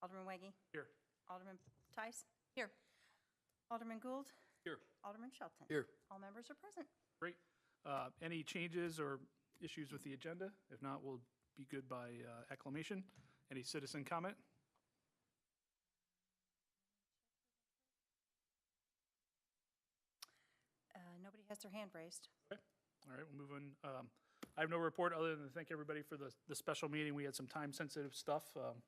Alderman Weggie. Here. Alderman Tice. Here. Alderman Gould. Here. Alderman Shelton. Here. All members are present. Great. Any changes or issues with the agenda? If not, we'll be good by acclamation. Any citizen comment? Nobody has their hand raised. Okay. All right, we'll move on. I have no report other than to thank everybody for the special meeting. We had some time-sensitive stuff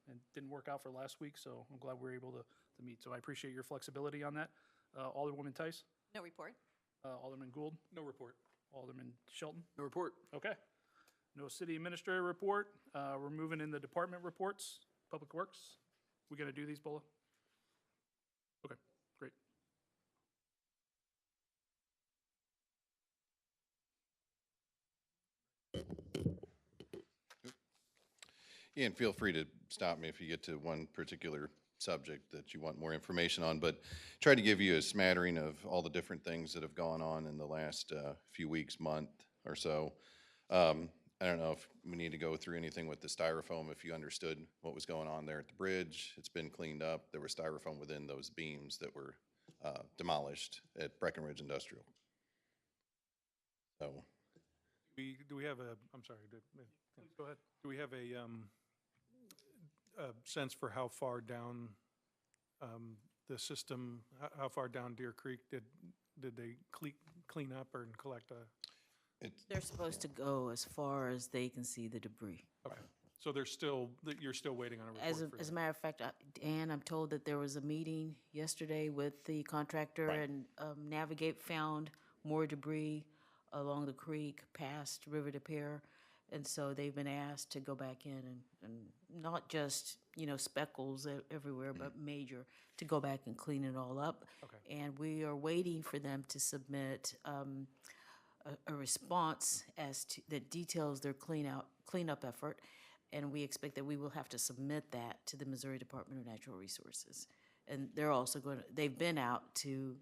and didn't work out for last week, so I'm glad we were able to meet. So I appreciate your flexibility on that. Alderwoman Tice? No report. Alderman Gould? No report. Alderman Shelton? No report. Okay. No city administrator report. We're moving in the department reports. Public Works. We gonna do these, Bola? Okay, great. Yeah, and feel free to stop me if you get to one particular subject that you want more information on, but try to give you a smattering of all the different things that have gone on in the last few weeks, month or so. I don't know if we need to go through anything with the styrofoam, if you understood what was going on there at the bridge. It's been cleaned up. There was styrofoam within those beams that were demolished at Breckenridge Industrial. So, Do we have a, I'm sorry, Go ahead. do we have a sense for how far down the system, how far down Deer Creek did they clean up or collect a? They're supposed to go as far as they can see the debris. Okay, so there's still, you're still waiting on a report for As a that? matter of fact, Dan, I'm told that there was a meeting yesterday with the contractor, Right. and Navigate found more debris along the creek past River de Pere. And so they've been asked to go back in and not just, speckles everywhere, but major, to go back and clean it all up. Okay. And we are waiting for them to submit a response as to, that details their cleanup effort. And we expect that we will have to submit that to the Missouri Department of Natural Resources. And they're also they've been out to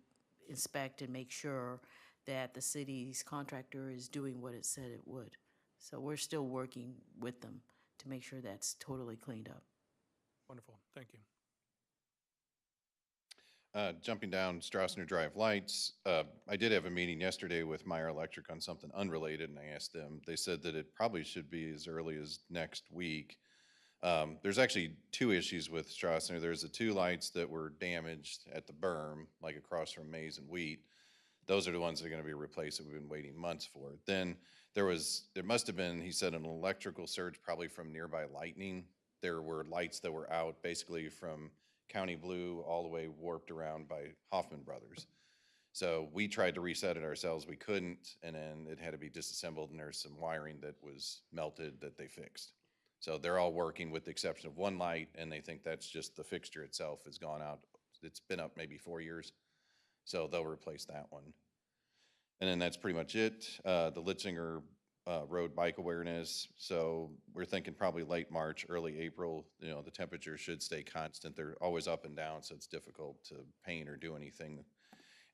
inspect and make sure that the city's contractor is doing what it said it would. So we're still working with them to make sure that's totally cleaned up. Wonderful, thank you. jumping down Strassner Drive lights, I did have a meeting yesterday with Meyer Electric on something unrelated, and I asked them, they said that it probably should be as early as next week. There's actually two issues with Strassner. There's the two lights that were damaged at the berm, like across from Maize and Wheat. Those are the ones that are gonna be replaced that we've been waiting months for. Then there must have been, he said, an electrical surge probably from nearby lightning. There were lights that were out basically from County Blue all the way warped around by Hoffman Brothers. So we tried to reset it ourselves, we couldn't, and then it had to be disassembled, and there's some wiring that was melted that they fixed. So they're all working with the exception of one light, and they think that's just the fixture itself has gone out. It's been up maybe 4 years, so they'll replace that one. And then that's pretty much it. The Litzinger Road bike awareness. So we're thinking probably late March, early April. The temperature should stay constant. They're always up and down, so it's difficult to paint or do anything.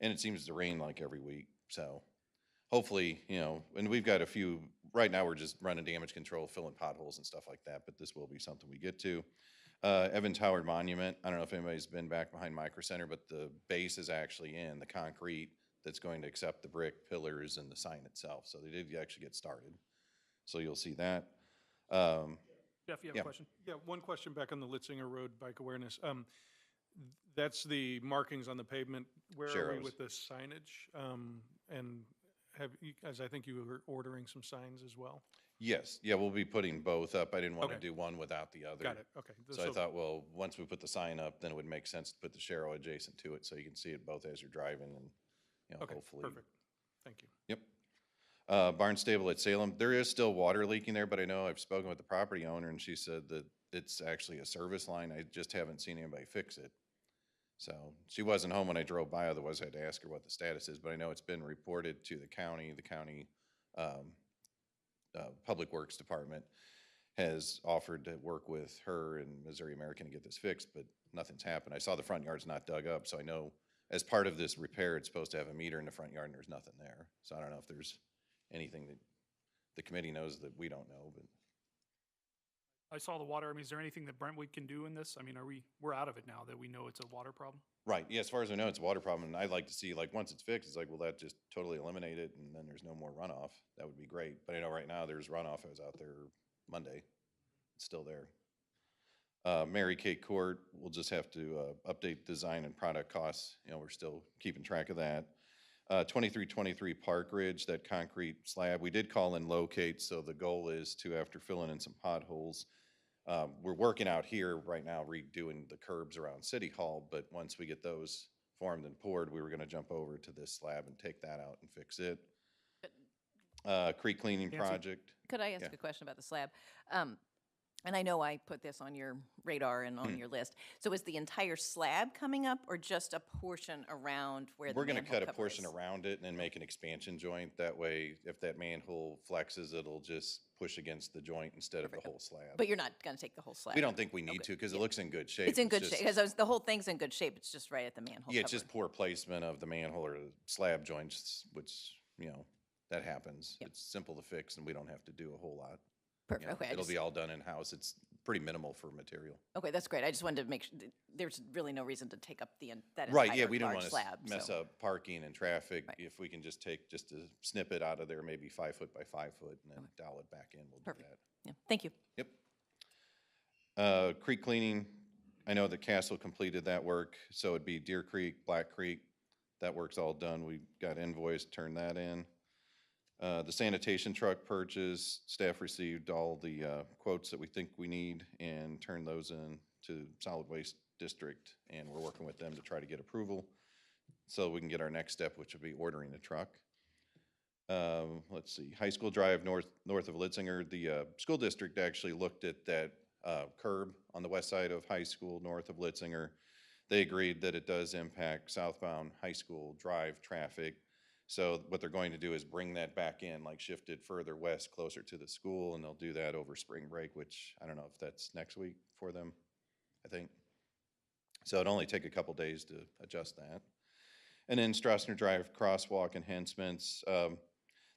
And it seems to rain like every week. So hopefully, and we've got a few, right now we're just running damage control, filling potholes and stuff like that, but this will be something we get to. Evans Howard Monument, I don't know if anybody's been back behind Micro Center, but the base is actually in, the concrete that's going to accept the brick pillars and the sign itself. So they did actually get started. So you'll see that. Jeff, you have Yeah. a question? Yeah, one question back on the Litzinger Road bike awareness. That's the markings on the pavement. Where are we Sharrows. with the signage? And have you, as I think you were ordering some signs as well? Yes, yeah, we'll be putting both up. I didn't want to Okay. do one without the other. Got it, okay. So I thought, well, once we put the sign up, then it would make sense to put the Sharrow adjacent to it so you can see it both as you're driving and, Okay, hopefully. perfect. Thank you. Yep. Barn Stable at Salem, there is still water leaking there, but I know I've spoken with the property owner and she said that it's actually a service line. I just haven't seen anybody fix it. So she wasn't home when I drove by, otherwise I'd ask her what the status is, but I know it's been reported to the county. The county Public Works Department has offered to work with her and Missouri American to get this fixed, but nothing's happened. I saw the front yard's not dug up, so I know as part of this repair, it's supposed to have a meter in the front yard and there's nothing there. So I don't know if there's anything that the committee knows that we don't know, but. I saw the water. I mean, is there anything that Brentwood can do in this? I mean, we're out of it now that we know it's a water problem? Right, yeah, as far as I know, it's a water problem, and I'd like to see, like, once it's fixed, it's like, well, that just totally eliminate it, and then there's no more runoff. That would be great, but I know right now there's runoff. I was out there Monday. It's still there. Mary Kay Court, we'll just have to, update design and product costs. You know, we're still keeping track of that. 2323 Park Ridge, that concrete slab, we did call in locate, so the goal is to, after filling in some potholes, we're working out here right now redoing the curbs around City Hall, but once we get those formed and poured, we were gonna jump over to this slab and take that out and fix it. Creek cleaning Nancy? project, Could I ask Yeah. a question about the slab? And I know I put this on your radar and on your list. So is the entire slab coming up or just a portion around where the we're gonna manhole cut a cover portion is? around it and then make an expansion joint. That way, if that manhole flexes, it'll just push against the joint instead of the whole slab. But you're not going to take the whole slab? We don't think we need Okay, to, because it yeah. looks in good shape. It's in good just- shape, because the whole thing's in good shape. It's just right at the manhole Yeah, it's just cover. poor placement of the manhole or the slab joints, which, you know, that happens. Yep. It's simple to fix and we don't have to do a whole lot. You Perfect, know, okay. It'll be all done in-house. It's pretty minimal for material. Okay, that's great. I just wanted to make sure, there's really no reason to take up that Right, entire yeah, we don't large want slab. to mess so- up parking and traffic. Right. If we can just take just a snippet out of there, maybe 5 foot by 5 foot, and then dowel it back in, we'll do Perfect. that. Yeah, thank you. Yep. Creek cleaning, I know that Castle completed that work, so it'd be Deer Creek, Black Creek. That work's all done. We got invoiced, turned that in. The sanitation truck purchase, staff received all the quotes that we think we need and turned those in to Solid Waste District, and we're working with them to try to get approval so we can get our next step, which would be ordering a truck. Let's see, High School Drive north of Litzinger, the school district actually looked at that curb on the west side of High School north of Litzinger. They agreed that it does impact southbound High School Drive traffic. So what they're going to do is bring that back in, like shift it further west, closer to the school, and they'll do that over spring break, which I don't know if that's next week for them, I think. So it'll only take a couple days to adjust that. And then Strassner Drive crosswalk enhancements.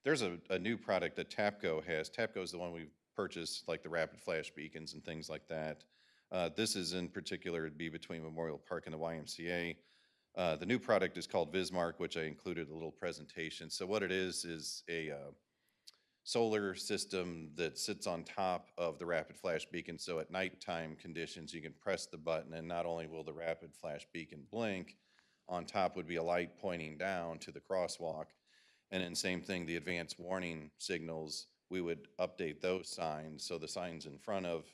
There's a new product that TAPCO has. TAPCO is the one we purchased, like the rapid flash beacons and things like that. This is in particular, it'd be between Memorial Park and the YMCA. The new product is called Vismark, which I included a little presentation. So what it is a solar system that sits on top of the rapid flash beacon. So at nighttime conditions, you can press the button and not only will the rapid flash beacon blink, on top would be a light pointing down to the crosswalk. And then same thing, the advanced warning signals, we would update those signs. So the signs in front of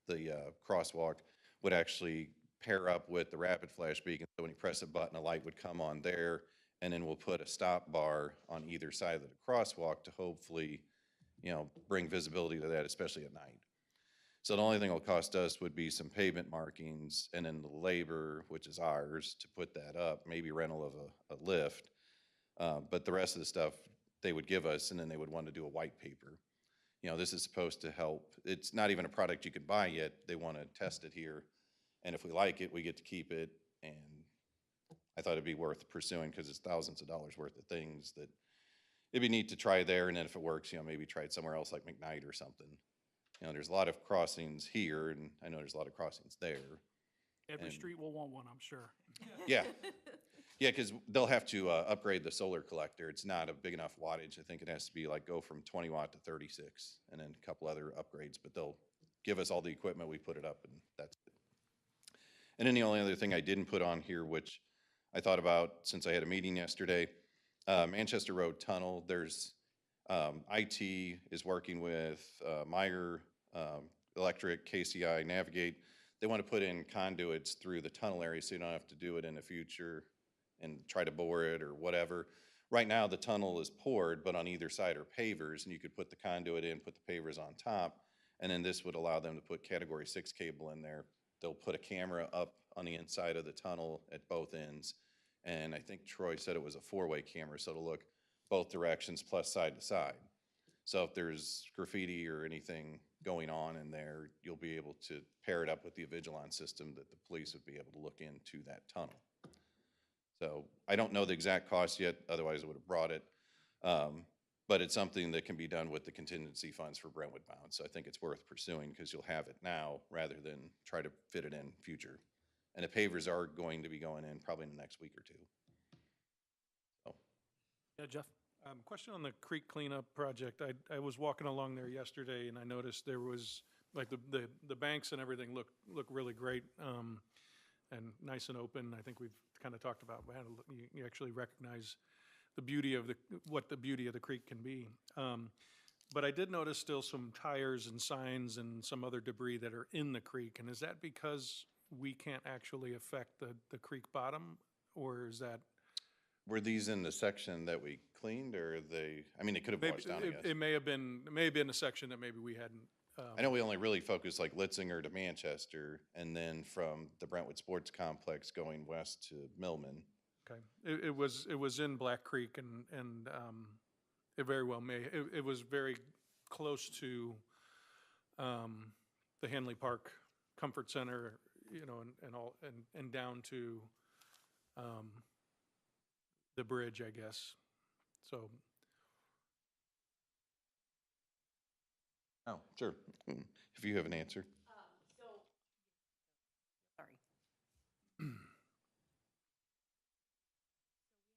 the crosswalk would actually pair up with the rapid flash beacon. So when you press a button, a light would come on there, and then we'll put a stop bar on either side of the crosswalk to hopefully, you know, bring visibility to that, especially at night. So the only thing it'll cost us would be some pavement markings and then the labor, which is ours, to put that up, maybe rental of a lift. But the rest of the stuff they would give us, and then they would want to do a white paper. You know, this is supposed to help. It's not even a product you can buy yet. They want to test it here. And if we like it, we get to keep it. And I thought it'd be worth pursuing because it's thousands of dollars worth of things that it'd be neat to try there. And then if it works, you know, maybe try it somewhere else like McKnight or something. You know, there's a lot of crossings here, and I know there's a lot of crossings there. Every And- street will want one, I'm sure. Yeah. Yeah, because they'll have to upgrade the solar collector. It's not a big enough wattage. I think it has to be like go from 20 watt to 36 and then a couple other upgrades, but they'll give us all the equipment, we put it up, and that's it. And then the only other thing I didn't put on here, which I thought about since I had a meeting yesterday, Manchester Road Tunnel, there's IT is working with Meyer Electric, KCI, Navigate. They want to put in conduits through the tunnel area so you don't have to do it in the future and try to bore it or whatever. Right now, the tunnel is poured, but on either side are pavers, and you could put the conduit in, put the pavers on top, and then this would allow them to put Category 6 cable in there. They'll put a camera up on the inside of the tunnel at both ends, and I think Troy said it was a 4-way camera, so it'll look both directions plus side to side. So if there's graffiti or anything going on in there, you'll be able to pair it up with the Avigilon system that the police would be able to look into that tunnel. So I don't know the exact cost yet, otherwise I would have brought it. But it's something that can be done with the contingency funds for Brentwood bound. So I think it's worth pursuing because you'll have it now rather than try to fit it in future. And the pavers are going to be going in probably in the next week or two. So, Yeah, Jeff? Question on the creek cleanup project. I was walking along there yesterday and I noticed there was, like, the banks and everything look really great, and nice and open. I think we've kind of talked about, man, you actually recognize the beauty of what the beauty of the creek can be. But I did notice still some tires and signs and some other debris that are in the creek. And is that because we can't actually affect the creek bottom, or is that? were these in the section that we cleaned, or they, I mean, it could have Maybe, washed down, I guess. it may have been a section that maybe we hadn't. I know we only really focused like Litzinger to Manchester, and then from the Brentwood Sports Complex going west to Millman. Okay, it was in Black Creek, and it very well may, it was very close to the Hanley Park Comfort Center, you know, and down to the bridge, I guess. So, Oh, sure. If you have an answer. Sorry.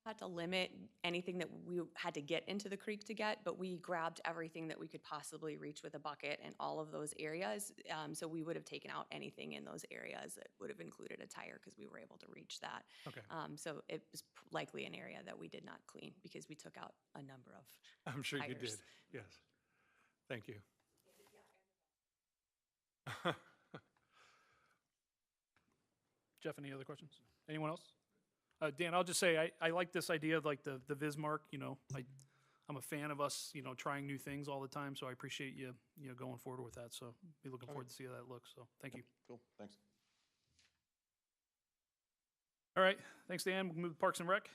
Had to limit anything that we had to get into the creek to get, but we grabbed everything that we could possibly reach with a bucket in all of those areas. So we would have taken out anything in those areas that would have included a tire because we were able to reach that. okay, So it was likely an area that we did not clean because we took out a number of I'm sure you did, tires. yes. Thank you. Jeff, any other questions? Anyone else? Dan, I'll just say, I like this idea of like the Vismark, you know, I'm a fan of us, you know, trying new things all the time, so I appreciate you going forward with that, so be looking forward to see how that looks, so thank you. Cool, thanks. All right, thanks, Dan. We'll move to Parks and Rec.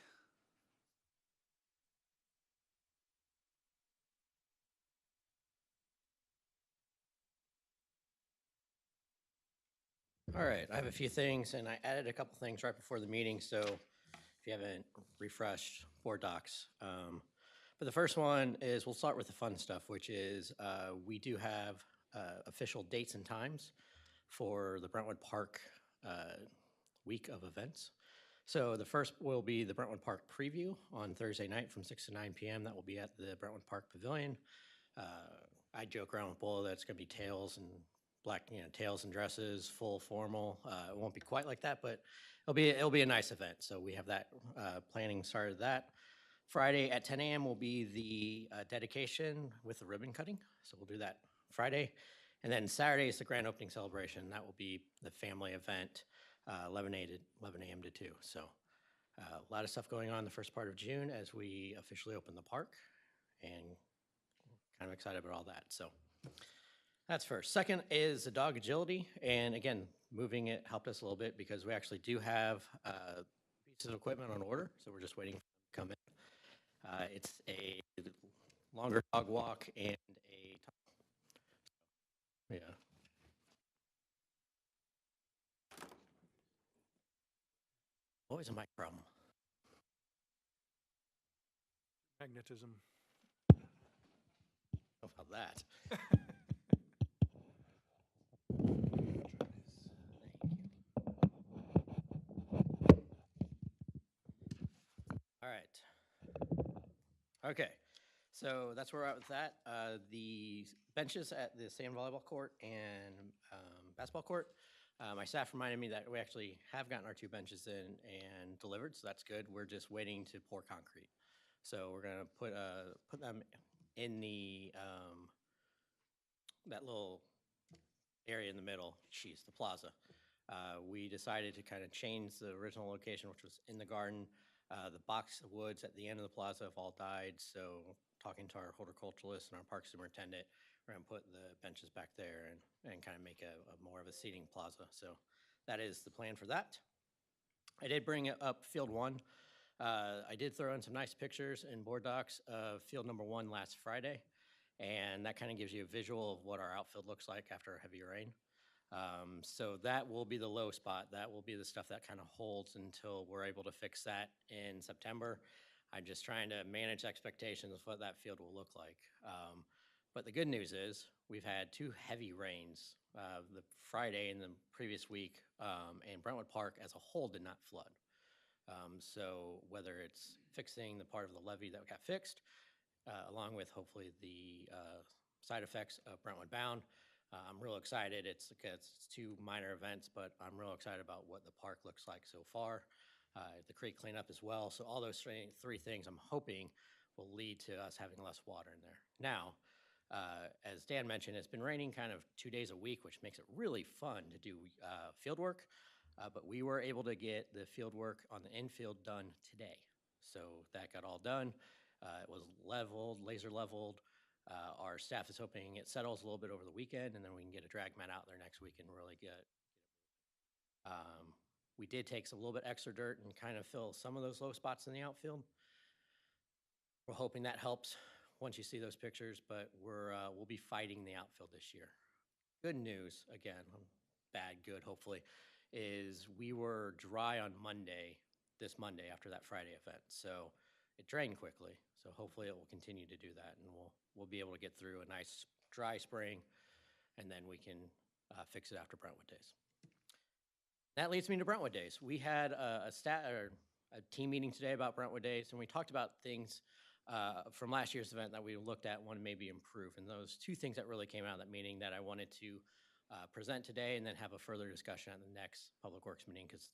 All right, I have a few things, and I added a couple things right before the meeting, so if you haven't refreshed board docs. But the first one is, we'll start with the fun stuff, which is we do have official dates and times for the Brentwood Park week of events. So the first will be the Brentwood Park preview on Thursday night from 6 to 9 p.m. That will be at the Brentwood Park Pavilion. I joke around with Bull that it's going to be tails and black, tails and dresses, full formal. It won't be quite like that, but it'll be a nice event. So we have that planning started that. Friday at 10 a.m. will be the dedication with the ribbon cutting. So we'll do that Friday. And then Saturday is the grand opening celebration. That will be the family event, 11 a.m. to 2. So a lot of stuff going on the first part of June as we officially open the park, and kind of excited about all that. So that's first. Second is the dog agility. And again, moving it helped us a little bit because we actually do have pieces of equipment on order. So we're just waiting for them to come in. It's a longer dog walk and yeah. Always a mic problem. Magnetism. How about that? All right. Okay, so that's where we're at with that. The benches at the sand volleyball court and basketball court, my staff reminded me that we actually have gotten our 2 benches in and delivered, so that's good. We're just waiting to pour concrete. So we're gonna put them in the that little area in the middle, the plaza. We decided to kind of change the original location, which was in the garden. The box of woods at the end of the plaza have all died, so talking to our horticulturalist and our park superintendent, we're gonna put the benches back there and kind of make a more of a seating plaza. So that is the plan for that. I did bring up Field 1. I did throw in some nice pictures in board docs of field number 1 last Friday, and that kind of gives you a visual of what our outfield looks like after a heavy rain. So that will be the low spot. That will be the stuff that kind of holds until we're able to fix that in September. I'm just trying to manage expectations of what that field will look like. But the good news is we've had 2 heavy rains, the Friday and the previous week, and Brentwood Park as a whole did not flood. So whether it's fixing the part of the levee that got fixed, along with hopefully the side effects of Brentwood Bound, I'm real excited. It's 2 minor events, but I'm real excited about what the park looks like so far. The creek cleanup as well. So all those 3 things I'm hoping will lead to us having less water in there. Now, as Dan mentioned, it's been raining kind of 2 days a week, which makes it really fun to do field work. But we were able to get the field work on the infield done today. So that got all done. It was leveled, laser leveled. Our staff is hoping it settles a little bit over the weekend, and then we can get a drag mat out there next week and really get we did take a little bit extra dirt and kind of fill some of those low spots in the outfield. We're hoping that helps once you see those pictures, but we'll be fighting the outfield this year. Good news, again, bad, good, hopefully, is we were dry on this Monday after that Friday event. So it drained quickly. So hopefully it will continue to do that, and we'll be able to get through a nice dry spring, and then we can fix it after Brentwood Days. That leads me to Brentwood Days. We had a team meeting today about Brentwood Days, and we talked about things from last year's event that we looked at, want to maybe improve. And those 2 things that really came out of that meeting that I wanted to present today and then have a further discussion at the next Public Works meeting, because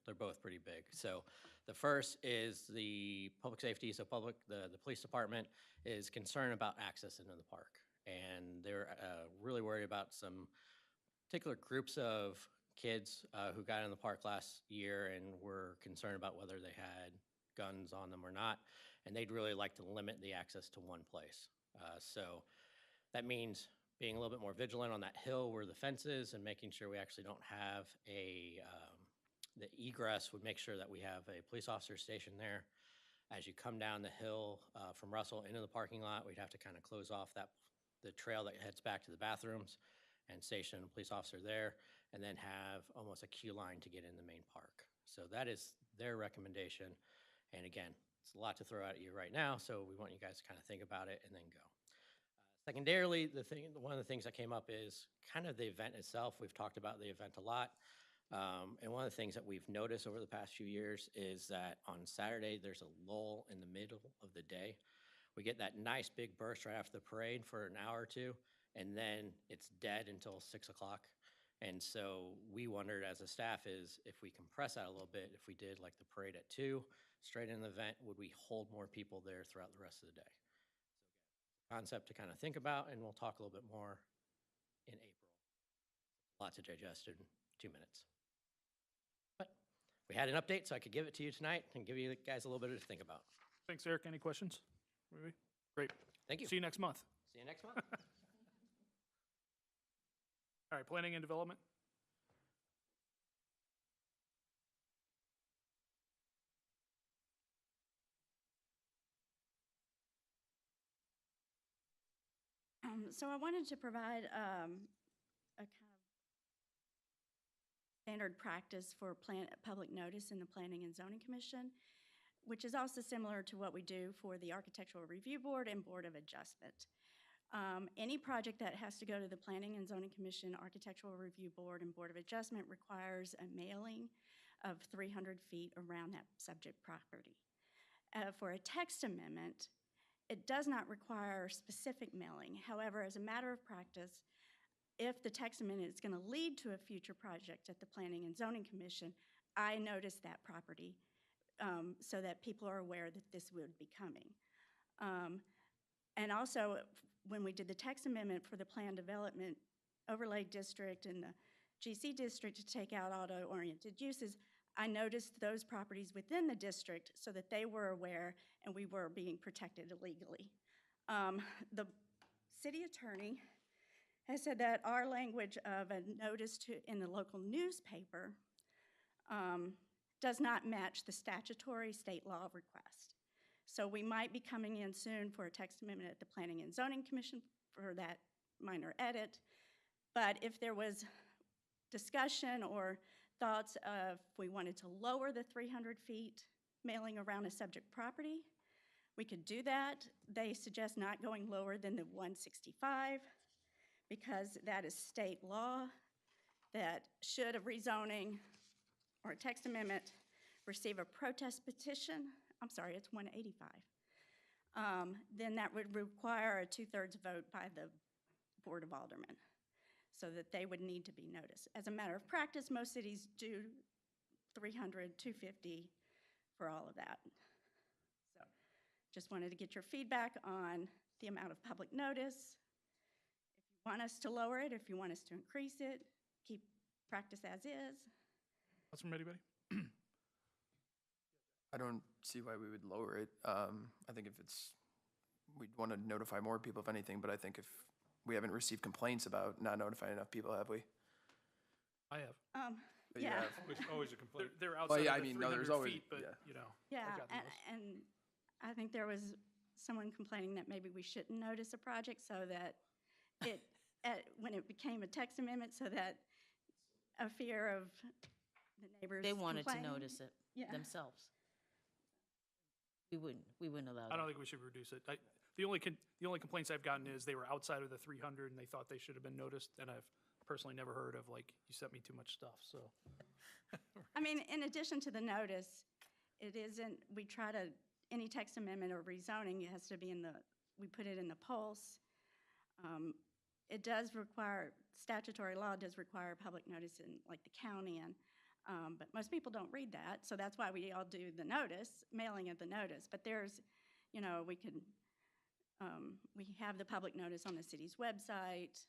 they're both pretty big. So the first is the public safety. So the police department is concerned about access into the park. And they're really worried about some particular groups of kids who got in the park last year and were concerned about whether they had guns on them or not. And they'd really like to limit the access to one place. So that means being a little bit more vigilant on that hill where the fence is and making sure we actually don't have the egress would make sure that we have a police officer stationed there. As you come down the hill from Russell into the parking lot, we'd have to kind of close off the trail that heads back to the bathrooms and station a police officer there, and then have almost a queue line to get in the main park. So that is their recommendation. And again, it's a lot to throw at you right now, so we want you guys to kind of think about it and then go. Secondarily, one of the things that came up is kind of the event itself. We've talked about the event a lot. And one of the things that we've noticed over the past few years is that on Saturday, there's a lull in the middle of the day. We get that nice big burst right after the parade for an hour or 2, and then it's dead until 6 o'clock. And so we wondered as a staff is if we compress that a little bit, if we did like the parade at 2, straight in the event, would we hold more people there throughout the rest of the day? So concept to kind of think about, and we'll talk a little bit more in April. A lot to digest in 2 minutes. But we had an update, so I could give it to you tonight and give you guys a little bit to think about. Thanks, Eric. Any questions? Great. Thank you. See you next month. See you next month. All right, planning and development. So I wanted to provide a kind of standard practice for public notice in the Planning and Zoning Commission, which is also similar to what we do for the Architectural Review Board and Board of Adjustment. Any project that has to go to the Planning and Zoning Commission, Architectural Review Board, and Board of Adjustment requires a mailing of 300 feet around that subject property. For a text amendment, it does not require specific mailing. However, as a matter of practice, if the text amendment is going to lead to a future project at the Planning and Zoning Commission, I notice that property so that people are aware that this would be coming. And also, when we did the text amendment for the Plan Development Overlay District and the GC District to take out auto-oriented uses, I noticed those properties within the district so that they were aware and we were being protected illegally. The city attorney has said that our language of a notice in the local newspaper does not match the statutory state law request. So we might be coming in soon for a text amendment at the Planning and Zoning Commission for that minor edit. But if there was discussion or thoughts of we wanted to lower the 300 feet mailing around a subject property, We could do that. They suggest not going lower than the 165 because that is state law that should a rezoning or a text amendment receive a protest petition, I'm sorry, it's 185, then that would require a 2/3 vote by the Board of Aldermen, so that they would need to be noticed. As a matter of practice, most cities do 300, 250 for all of that. So just wanted to get your feedback on the amount of public notice. If you want us to lower it, if you want us to increase it, keep practice as is. Councilman Matty? I don't see why we would lower it. I think if we'd want to notify more people if anything, but I think if we haven't received complaints about not notifying enough people, have we? I have. But you Yeah. have. Which always a complaint. They're outside yeah, I of the mean, no, 300 there's always- feet, but, yeah. you know. Yeah, I've gotten those. and I think there was someone complaining that maybe we shouldn't notice a project so that it, when it became a text amendment, so that a fear of the neighbors They wanted to complaining. notice it Yeah. themselves. We wouldn't allow that. I don't think we should reduce it. The only complaints I've gotten is they were outside of the 300 and they thought they should have been noticed, and I've personally never heard of, like, you sent me too much stuff, so. I mean, in addition to the notice, it isn't, we try to, any text amendment or rezoning, it has to be we put it in the Pulse. It does require, statutory law does require public notice in, like, the county, but most people don't read that, so that's why we all do the notice, mailing of the notice. But there's, we have the public notice on the city's website.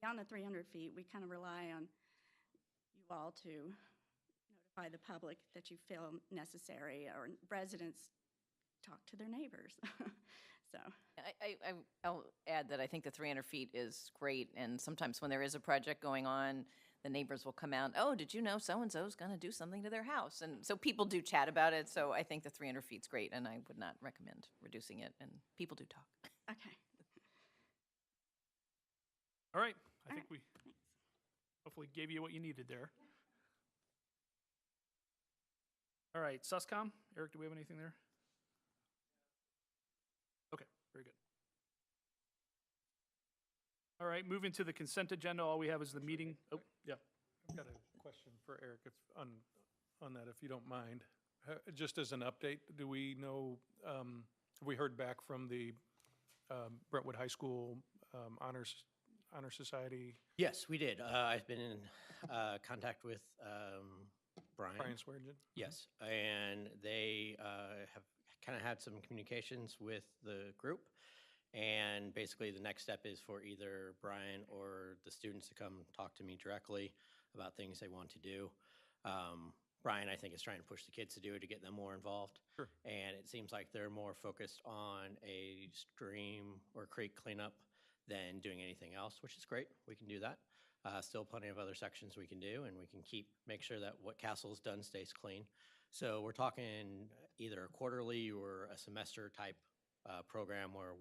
Beyond the 300 feet, we kind of rely on you all to notify the public that you feel necessary, or residents talk to their neighbors. So, I'll add that I think the 300 feet is great, and sometimes when there is a project going on, the neighbors will come out, oh, did you know so-and-so's gonna do something to their house? And so people do chat about it, so I think the 300 feet's great, and I would not recommend reducing it, and people do talk. okay. All right, I All think right, we hopefully gave you what you needed there. All right, Suscom, Eric, do we have anything there? Okay, very good. All right, moving to the consent agenda, all we have is the meeting, oh, yeah. I've got a question for Eric on that, if you don't mind. Just as an update, do we know, have we heard back from the Brentwood High School Honor Society? Yes, we did. I've been in contact with Brian. Brian Swearingen? Yes, and they have kind of had some communications with the group. And basically, the next step is for either Brian or the students to come talk to me directly about things they want to do. Brian, I think, is trying to push the kids to do it, to get them more involved. Sure. And it seems like they're more focused on a stream or creek cleanup than doing anything else, which is great. We can do that. Still plenty of other sections we can do, and we can make sure that what Castle's done stays clean. So we're talking either a quarterly or a semester type program where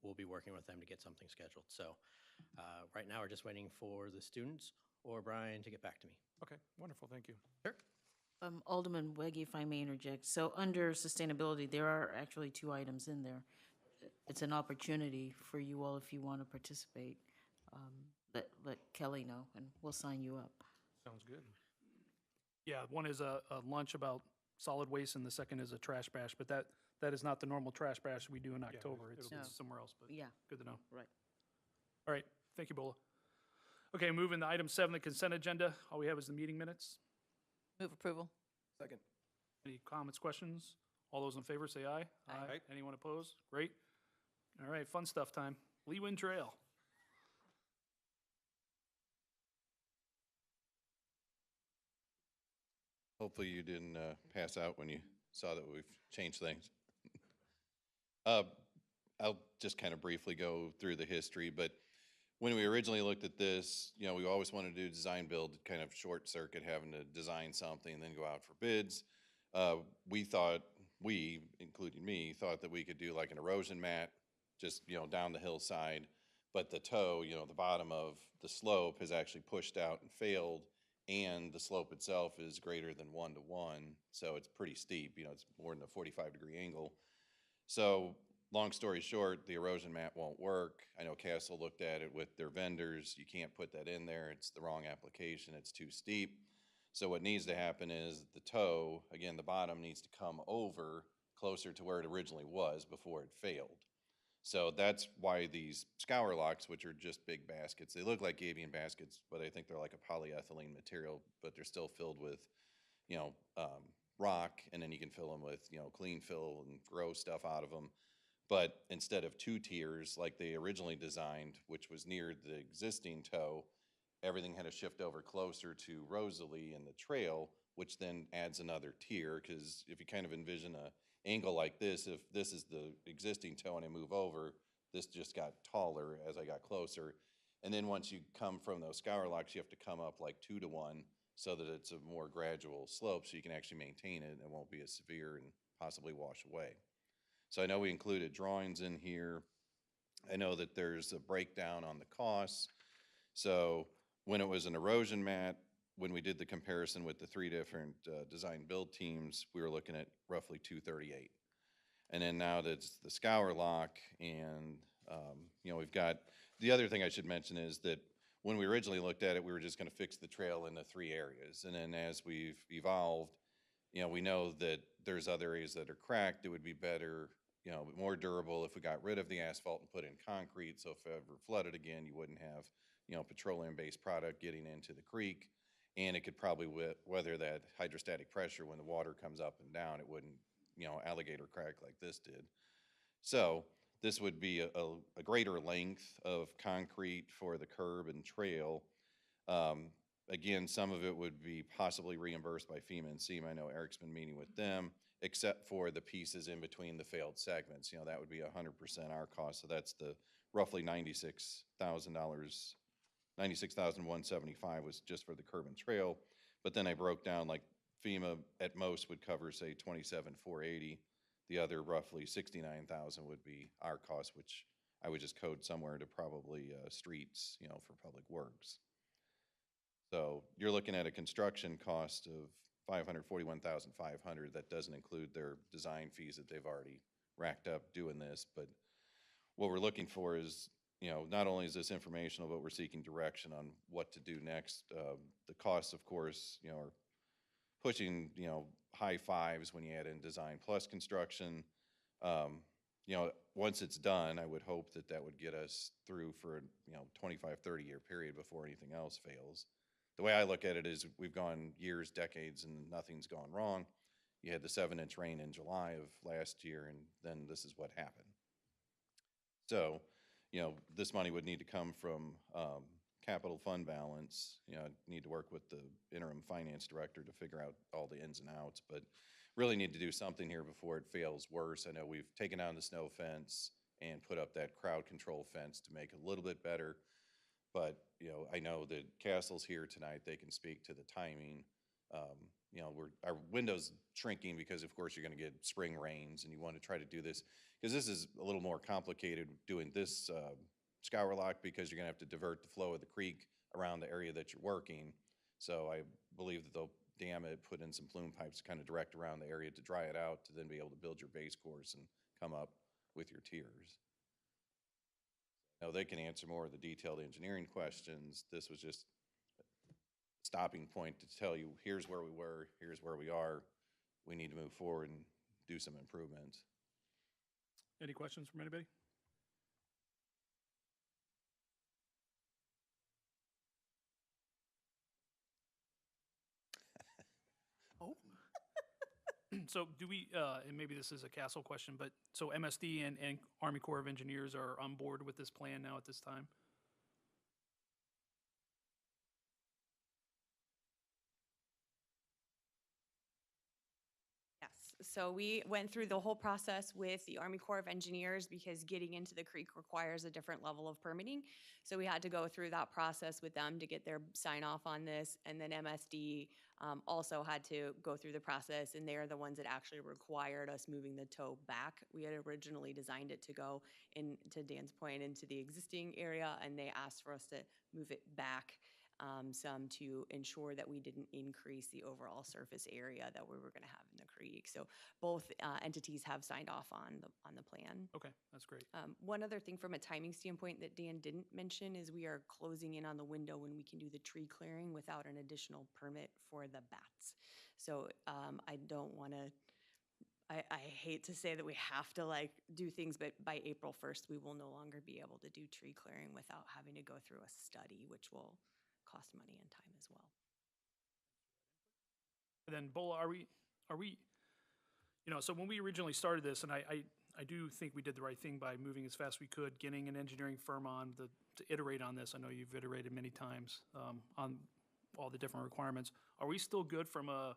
we'll be working with them to get something scheduled. So right now we're just waiting for the students or Brian to get back to me. Okay, wonderful, thank you. Sure. Alderman Weggie, if I may interject. So under sustainability, there are actually 2 items in there. It's an opportunity for you all, if you want to participate. Let Kelly know, and we'll sign you up. Sounds good. Yeah, one is a lunch about solid waste, and the second is a trash bash, but that is not the normal trash bash we do in October. It's it'll be- somewhere else, but Yeah, good to know. right. All right, thank you, Bola. Okay, moving to item 7, the consent agenda. All we have is the meeting minutes. Move approval. Second. Any comments, questions? All those in favor say aye. Aye. Anyone opposed? Great. All right, fun stuff time. Leewin Trail. Hopefully you didn't pass out when you saw that we've changed things. I'll just kind of briefly go through the history, but when we originally looked at this, we always wanted to do design build, kind of short circuit, having to design something and then go out for bids. We, including me, thought that we could do like an erosion mat, just, down the hillside. But the toe, the bottom of the slope has actually pushed out and failed, and the slope itself is greater than 1-to-1, so it's pretty steep, you know, it's more than a 45-degree angle. So, long story short, the erosion mat won't work. I know Castle looked at it with their vendors. You can't put that in there. It's the wrong application. It's too steep. So what needs to happen is the toe, again, the bottom needs to come over closer to where it originally was before it failed. So that's why these scour locks, which are just big baskets, they look like gabion baskets, but I think they're like a polyethylene material, but they're still filled with, you know, rock, and then you can fill them with, you know, clean fill and grow stuff out of them. But instead of 2 tiers like they originally designed, which was near the existing toe, everything had to shift over closer to Rosalie and the trail, which then adds another tier, because if you kind of envision a angle like this, if this is the existing toe and I move over, this just got taller as I got closer. And then once you come from those scour locks, you have to come up like 2-to-1 so that it's a more gradual slope so you can actually maintain it and it won't be as severe and possibly wash away. So I know we included drawings in here. I know that there's a breakdown on the costs. So when it was an erosion mat, when we did the comparison with the 3 different design build teams, we were looking at roughly $238. And then now that's the scour lock, and you know, we've got, the other thing I should mention is that when we originally looked at it, we were just gonna fix the trail in the 3 areas. And then as we've evolved, you know, we know that there's other areas that are cracked. It would be better, you know, more durable if we got rid of the asphalt and put in concrete. So if it ever flooded again, you wouldn't have, you know, petroleum-based product getting into the creek. And it could probably weather that hydrostatic pressure when the water comes up and down. It wouldn't, you know, alligator crack like this did. So this would be a greater length of concrete for the curb and trail. Again, some of it would be possibly reimbursed by FEMA and SEMA. I know Eric's been meeting with them, except for the pieces in between the failed segments. You know, that would be 100% our cost. So that's the roughly $96,000, $96,175 was just for the curb and trail. But then I broke down, like, FEMA at most would cover, say, $27,480. The other roughly $69,000 would be our cost, which I would just code somewhere to probably streets, you know, for public works. So you're looking at a construction cost of $541,500. That doesn't include their design fees that they've already racked up doing this. But what we're looking for is, you know, not only is this informational, but we're seeking direction on what to do next. The costs, of course, you know, are pushing, you know, high fives when you add in design plus construction. You know, once it's done, I would hope that that would get us through for, you know, 25, 30-year period before anything else fails. The way I look at it is we've gone years, decades, and nothing's gone wrong. You had the 7-inch rain in July of last year, and then this is what happened. So, you know, this money would need to come from capital fund balance. You know, I'd need to work with the interim finance director to figure out all the ins and outs, but really need to do something here before it fails worse. I know we've taken down the snow fence and put up that crowd control fence to make it a little bit better. But, you know, I know that Castle's here tonight. They can speak to the timing. You know, our window's shrinking because, of course, you're going to get spring rains, and you want to try to do this because this is a little more complicated doing this scour lock because you're going to have to divert the flow of the creek around the area that you're working. So I believe that they'll dam it, put in some flume pipes to kind of direct around the area to dry it out to then be able to build your base course and come up with your tiers. Now, they can answer more of the detailed engineering questions. This was just a stopping point to tell you, here's where we were, here's where we are. We need to move forward and do some improvements. Any questions from anybody? Oh. So do we, and maybe this is a Castle question, but so MSD and Army Corps of Engineers are on board with this plan now at this time? Yes, so we went through the whole process with the Army Corps of Engineers because getting into the creek requires a different level of permitting. So we had to go through that process with them to get their sign off on this. And then MSD also had to go through the process, and they're the ones that actually required us moving the toe back. We had originally designed it to go in, to Dan's point, into the existing area, and they asked for us to move it back. some to ensure that we didn't increase the overall surface area that we were going to have in the creek. So both entities have signed off on the plan. Okay, that's great. One other thing from a timing standpoint that Dan didn't mention is we are closing in on the window when we can do the tree clearing without an additional permit for the bats. So I don't want to, I hate to say that we have to like do things, but by April 1st, we will no longer be able to do tree clearing without having to go through a study, which will cost money and time as well. And then Bola, are we, so when we originally started this, and I do think we did the right thing by moving as fast as we could, getting an engineering firm on to iterate on this. I know you've iterated many times on all the different requirements. Are we still good from a,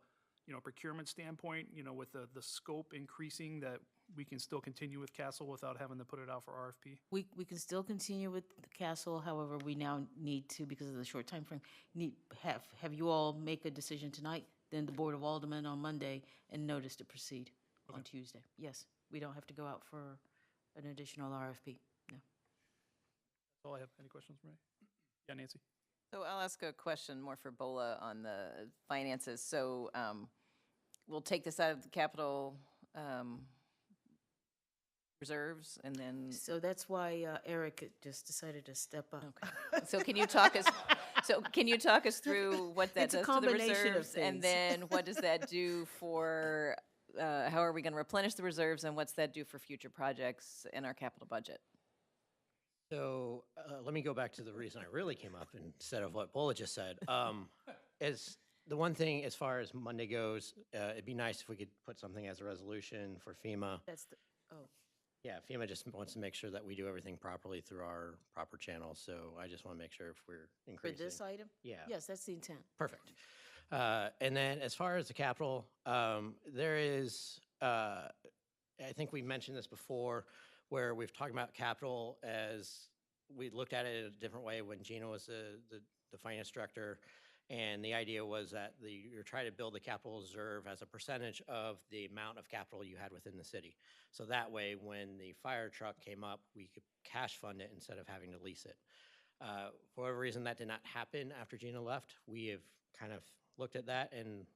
procurement standpoint, with the scope increasing, that we can still continue with Castle without having to put it out for RFP? We can still continue with the Castle, however, we now need to, because of the short time frame, have you all make a decision tonight, then the Board of Aldermen on Monday, and notice to proceed on Tuesday. Yes, we don't have to go out for an additional RFP, no. That's all I have. Any questions, Ray? Yeah, Nancy? So I'll ask a question more for Bola on the finances. So we'll take this out of the capital reserves and then. So that's why Eric just decided to step up. Okay. So can you talk us through what that It's a does to the combination of reserves? And things. then what does that do for, how are we going to replenish the reserves, and what's that do for future projects in our capital budget? So let me go back to the reason I really came up instead of what Bola just said. As the one thing, as far as Monday goes, it'd be nice if we could put something as a resolution for FEMA. That's the, oh. Yeah, FEMA just wants to make sure that we do everything properly through our proper channels. So I just want to make sure if we're For increasing. this item? Yeah. Yes, that's the intent. Perfect. And then as far as the capital, there is, I think we mentioned this before, where we've talked about capital as we looked at it a different way when Gina was the finance director. And the idea was that you're trying to build the capital reserve as a percentage of the amount of capital you had within the city. So that way, when the fire truck came up, we could cash fund it instead of having to lease it. For whatever reason, that did not happen after Gina left. We have kind of looked at that, and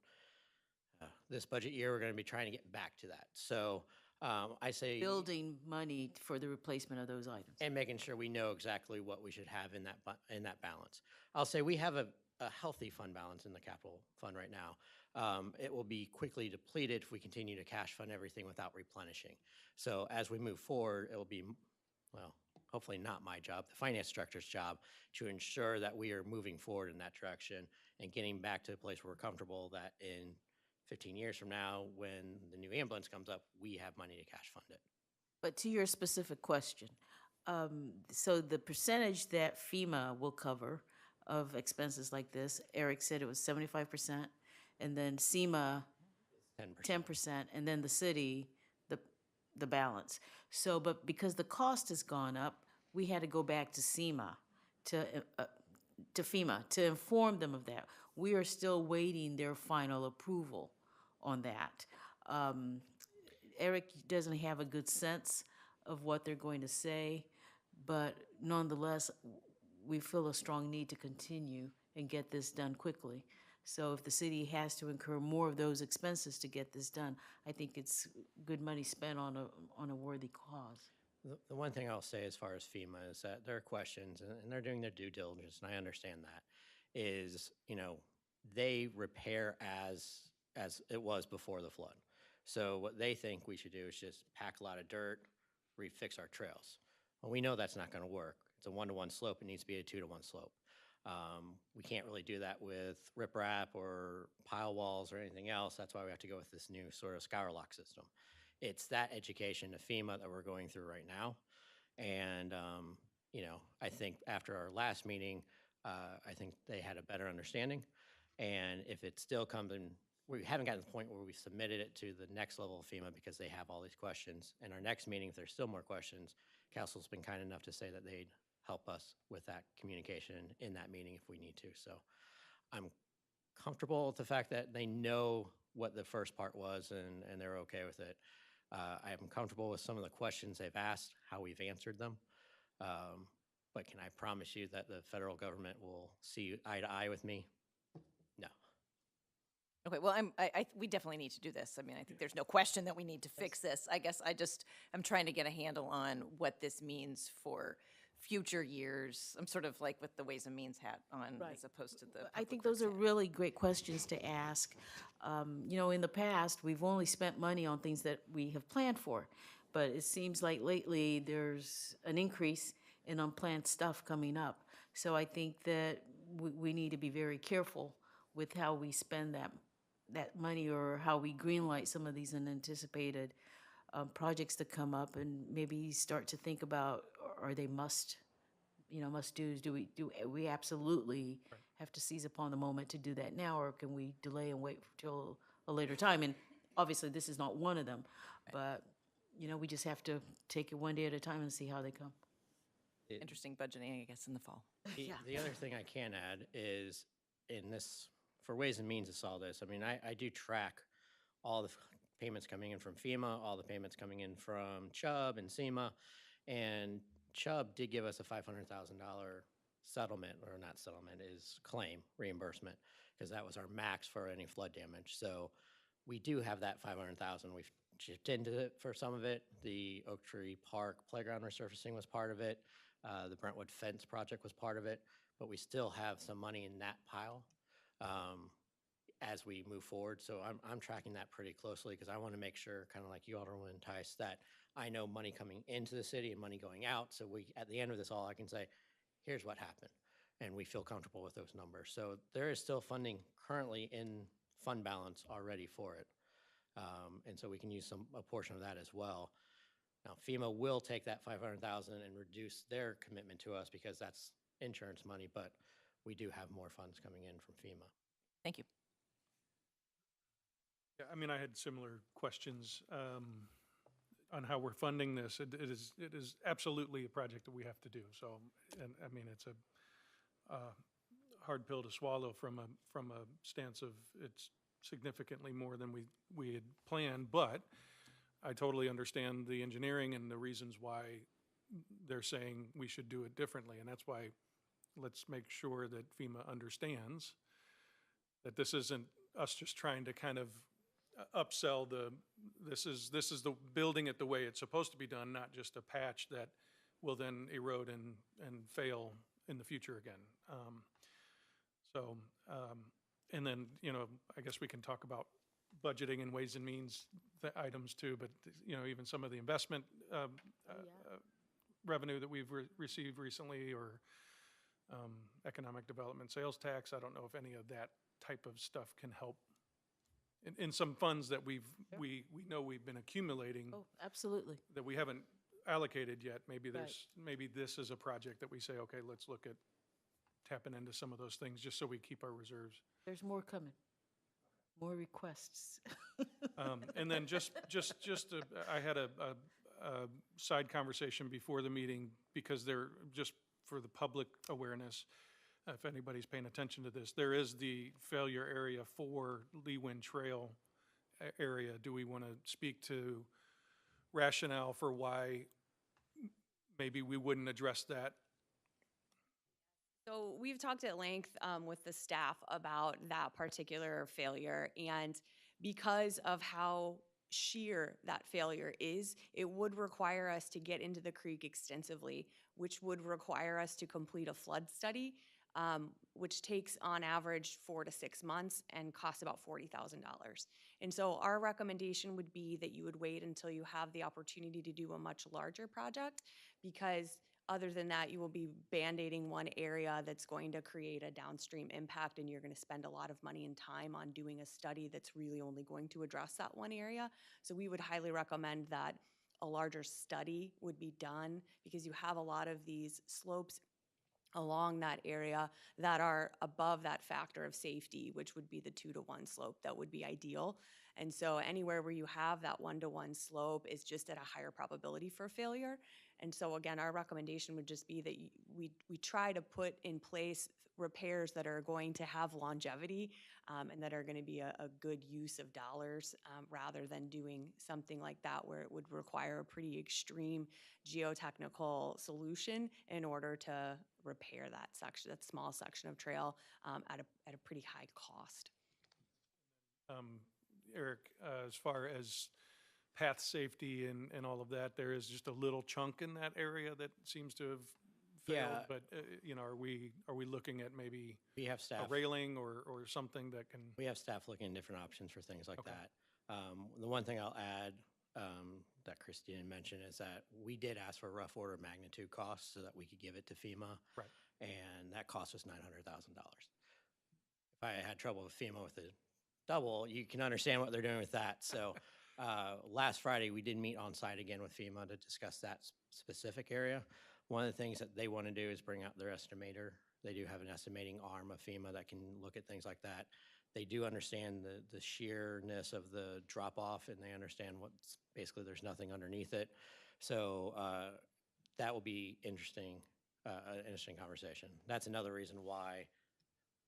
this budget year, we're going to be trying to get back to that. So I say Building money for the replacement of those items. and making sure we know exactly what we should have in that balance. I'll say we have a healthy fund balance in the capital fund right now. It will be quickly depleted if we continue to cash fund everything without replenishing. So as we move forward, it will be, well, hopefully not my job, the finance director's job, to ensure that we are moving forward in that direction and getting back to a place where we're comfortable that in 15 years from now, when the new ambulance comes up, we have money to cash fund it. But to your specific question, so the percentage that FEMA will cover of expenses like this, Eric said it was 75%, and then SEMA 10%, and then the city, the balance. So, but because the cost has gone up, we had to go back to SEMA, to FEMA, to inform them of that. We are still waiting their final approval on that. Eric doesn't have a good sense of what they're going to say, but nonetheless, we feel a strong need to continue and get this done quickly. So if the city has to incur more of those expenses to get this done, I think it's good money spent on a worthy cause. The one thing I'll say as far as FEMA is that there are questions, and they're doing their due diligence, and I understand that, is, they repair as it was before the flood. So what they think we should do is just pack a lot of dirt, refix our trails. Well, we know that's not going to work. It's a 1-to-1 slope. It needs to be a 2-to-1 slope. We can't really do that with riprap or pile walls or anything else. That's why we have to go with this new sort of scour lock system. It's that education to FEMA that we're going through right now. And, I think after our last meeting, I think they had a better understanding. And if it still comes in, we haven't gotten to the point where we submitted it to the next level of FEMA because they have all these questions. And our next meeting, if there's still more questions, Council's been kind enough to say that they'd help us with that communication in that meeting if we need to. So I'm comfortable with the fact that they know what the first part was and they're okay with it. I'm comfortable with some of the questions they've asked, how we've answered them. But can I promise you that the federal government will see eye to eye with me? No. Okay, well, we definitely need to do this. I mean, I think there's no question that we need to fix this. I guess I'm trying to get a handle on what this means for future years. I'm sort of like with the Ways and Means hat on Right. as opposed to the. I think Public those Works are hat. really great questions to ask. You know, in the past, we've only spent money on things that we have planned for. But it seems like lately there's an increase in unplanned stuff coming up. So I think that we need to be very careful with how we spend that money, or how we greenlight some of these unanticipated projects to come up, and maybe start to think about, are they must do's? Do we absolutely have to seize upon the moment to do that now, or can we delay and wait till a later time? And obviously, this is not one of them, but we just have to take it one day at a time and see how they come. Interesting budgeting, I guess, in the fall. The other thing I can add is for Ways and Means to solve this, I mean, I do track all the payments coming in from FEMA, all the payments coming in from Chubb and SEMA, and Chubb did give us a $500,000 settlement, or not settlement, is claim reimbursement, because that was our max for any flood damage. So we do have that $500,000. We've chipped into it for some of it. The Oak Tree Park playground resurfacing was part of it. The Brentwood fence project was part of it, but we still have some money in that pile as we move forward. So I'm tracking that pretty closely, because I want to make sure, kind of like you, Alderman Tice, that I know money coming into the city and money going out. So at the end of this all, I can say, here's what happened, and we feel comfortable with those numbers. So there is still funding currently in fund balance already for it. And so we can use a portion of that as well. Now, FEMA will take that $500,000 and reduce their commitment to us, because that's insurance money, but we do have more funds coming in from FEMA. Thank you. Yeah, I mean, I had similar questions on how we're funding this. It is absolutely a project that we have to do. So, and I mean, it's a hard pill to swallow from a stance of it's significantly more than we had planned, but I totally understand the engineering and the reasons why they're saying we should do it differently, and that's why let's make sure that FEMA understands that this isn't us just trying to kind of upsell this is the building it the way it's supposed to be done, not just a patch that will then erode and fail in the future again. And then, I guess we can talk about budgeting and Ways and Means items too, but, even some of the investment revenue that we've received recently, or economic development sales tax. I don't know if any of that type of stuff can help in some funds that we know we've been accumulating. Oh, absolutely. That we haven't allocated yet. Maybe Right. maybe this is a project that we say, okay, let's look at tapping into some of those things just so we keep our reserves. There's more coming. More requests. And then I had a side conversation before the meeting, because just for the public awareness, if anybody's paying attention to this, there is the failure area for Leewin Trail area. Do we want to speak to rationale for why maybe we wouldn't address that? So we've talked at length with the staff about that particular failure, and because of how sheer that failure is, it would require us to get into the creek extensively, which would require us to complete a flood study, which takes on average 4 to 6 months and costs about $40,000. And so our recommendation would be that you would wait until you have the opportunity to do a much larger project, because other than that, you will be band-aiding one area that's going to create a downstream impact, and you're going to spend a lot of money and time on doing a study that's really only going to address that one area. So we would highly recommend that a larger study would be done, because you have a lot of these slopes along that area that are above that factor of safety, which would be the 2-to-1 slope that would be ideal. And so anywhere where you have that one-to-one slope is just at a higher probability for failure. And so again, our recommendation would just be that we try to put in place repairs that are going to have longevity and that are going to be a good use of dollars rather than doing something like that where it would require a pretty extreme geotechnical solution in order to repair that section, that small section of trail at a pretty high cost. Eric, as far as path safety and all of that, there is just a little chunk in that area that seems to have failed. Yeah. But, you know, are we looking at maybe We have a staff. railing or something that can? We have staff looking at different options for things like Okay. that. The one thing I'll add that Christine mentioned is that we did ask for a rough order of magnitude cost so that we could give it to FEMA. Right. And that cost us $900,000. If I had trouble with FEMA with the double, you can understand what they're doing with that. So last Friday, we did meet on site again with FEMA to discuss that specific area. One of the things that they want to do is bring out their estimator. They do have an estimating arm of FEMA that can look at things like that. They do understand the sheerness of the drop-off, and they understand what's basically there's nothing underneath it. So that will be interesting, an interesting conversation. That's another reason why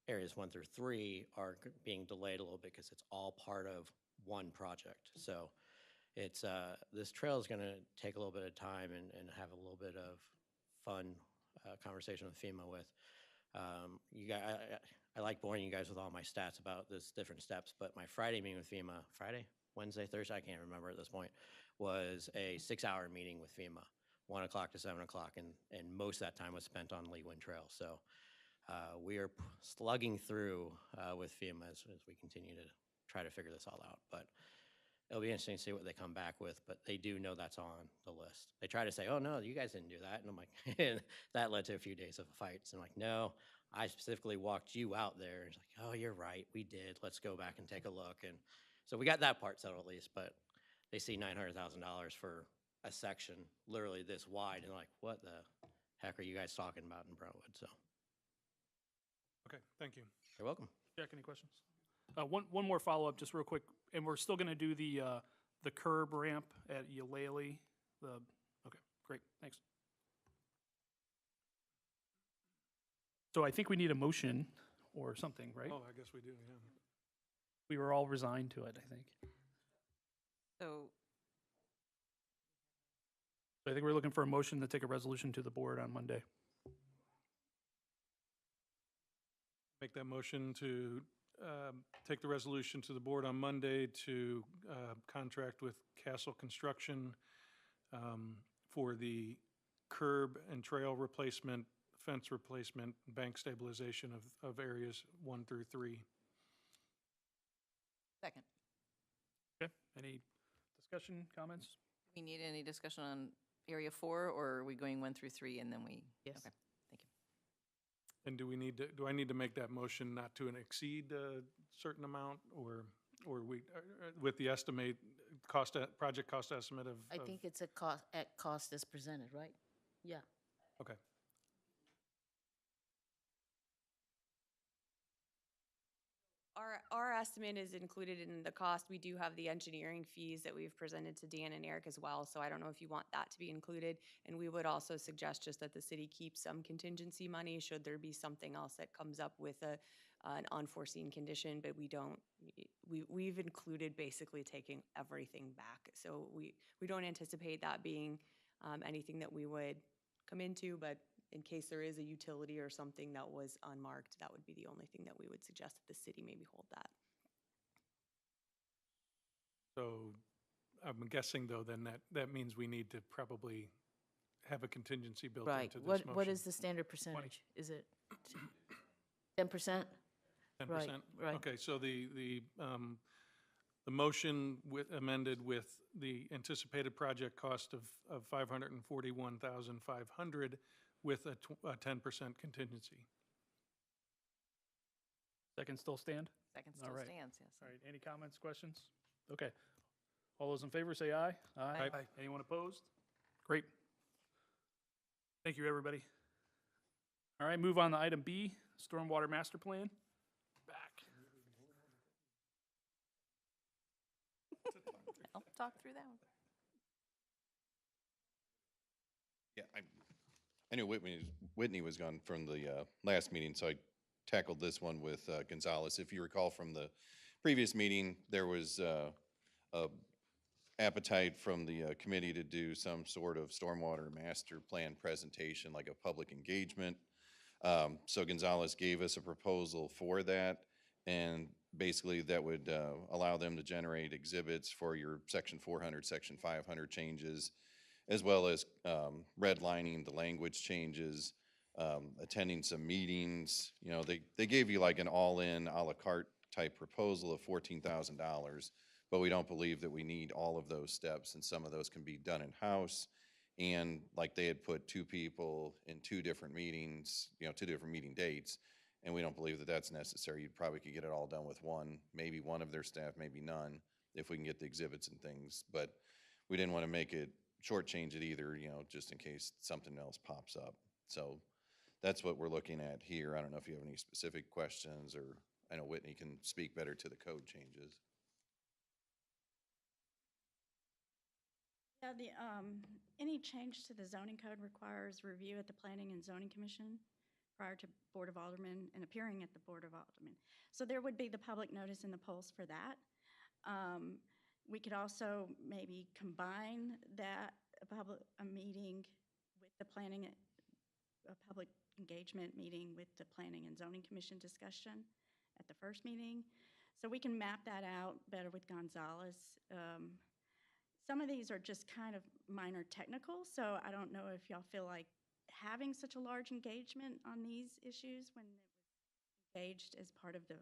areas 1 through 3 are being delayed a little bit because it's all part of one project. So it's this trail is going to take a little bit of time and have a little bit of fun conversation with FEMA with. You guys, I like boring you guys with all my stats about this different steps, but my Friday meeting with FEMA, Wednesday, Thursday, I can't remember at this point, was a 6-hour meeting with FEMA, 1 o'clock to 7 o'clock, and most of that time was spent on Lee Wind Trail. So we are slugging through with FEMA as we continue to try to figure this all out. But it'll be interesting to see what they come back with, but they do know that's on the list. They try to say, oh, no, you guys didn't do that. And I'm like, and that led to a few days of fights. And I'm like, no, I specifically walked you out there. And it's like, oh, you're right, we did. Let's go back and take a look. And so we got that part settled at least, but they see $900,000 for a section literally this wide. And they're like, what the heck are you guys talking about in Brentwood? So Okay, thank you. you're welcome. Jack, any questions? One more follow-up, just real quick, and we're still gonna do the curb ramp at Eulalie, okay, great, thanks. So I think we need a motion or something, right? Oh, I guess we do, yeah. We were all resigned to it, I think. So So I think we're looking for a motion to take a resolution to the board on Monday. Make that motion to take the resolution to the board on Monday to contract with Castle Construction for the curb and trail replacement, fence replacement, bank stabilization of areas 1 through 3. second, Okay, any discussion, comments? do we need any discussion on area 4, or are we going 1 through 3 and then we? Yes. Okay, thank you. And do I need to make that motion not to exceed a certain amount, or we, with the project cost estimate of? I think it's at cost as presented, right? Yeah. Okay. Our estimate is included in the cost. We do have the engineering fees that we've presented to Dan and Eric as well, so I don't know if you want that to be included. And we would also suggest just that the city keep some contingency money should there be something else that comes up with an unforeseen condition, but we've included basically taking everything back. So we don't anticipate that being anything that we would come into, but in case there is a utility or something that was unmarked, that would be the only thing that we would suggest that the city maybe hold that. So I'm guessing, though, then that means we need to probably have a contingency built Right. into this motion. What is the standard percentage? Is it 10%? 10%? right. Okay, so the motion amended with the anticipated project cost of $541,500 with a 10% contingency. Second still stand? Second All still right. stands, yes. All right, any comments, questions? Okay. All those in favor say aye. Aye. Anyone opposed? Great. Thank you, everybody. All right, move on to item B, Stormwater Master Plan. Back. talk through that one? Yeah, I knew Whitney was gone from the last meeting, so I tackled this one with Gonzalez. If you recall from the previous meeting, there was a appetite from the committee to do some sort of stormwater master plan presentation, like a public engagement. So Gonzalez gave us a proposal for that, and basically that would allow them to generate exhibits for your Section 400, Section 500 changes, as well as redlining the language changes, attending some meetings. You know, they gave you like an all-in à la carte type proposal of $14,000, but we don't believe that we need all of those steps, and some of those can be done in-house. And like they had put two people in two different meetings, you know, two different meeting dates, and we don't believe that that's necessary. You probably could get it all done with one, maybe one of their staff, maybe none, if we can get the exhibits and things. But we didn't want to make it shortchange it either, you know, just in case something else pops up. So that's what we're looking at here. I don't know if you have any specific questions, or I know Whitney can speak better to the code changes. Yeah, any change to the zoning code requires review at the Planning and Zoning Commission prior to Board of Aldermen and appearing at the Board of Aldermen. So there would be the public notice in the polls for that. We could also maybe combine that, a meeting with the planning, a public engagement meeting with the Planning and Zoning Commission discussion at the first meeting. So we can map that out better with Gonzalez. Some of these are just kind of minor technical, so I don't know if y'all feel like having such a large engagement on these issues when it was engaged as part of the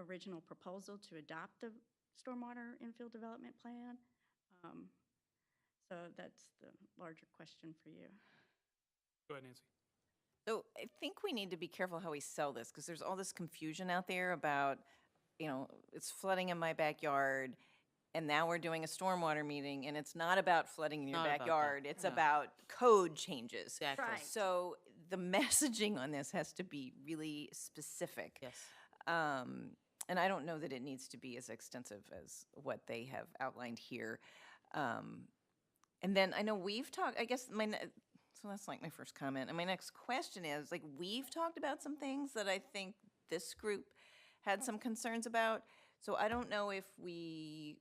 original proposal to adopt the stormwater infill development plan. So that's the larger question for you. Go ahead, Nancy. So I think we need to be careful how we sell this, because there's all this confusion out there about, you know, it's flooding in my backyard, and now we're doing a stormwater meeting, and it's not about flooding in your Not about that, backyard. It's no. about code changes. Exactly. Right. So the messaging on this has to be really specific. Yes. And I don't know that it needs to be as extensive as what they have outlined here. And then I know we've talked, I guess, so that's like my first comment. And my next question is, like, we've talked about some things that I think this group had some concerns about. So I don't know if we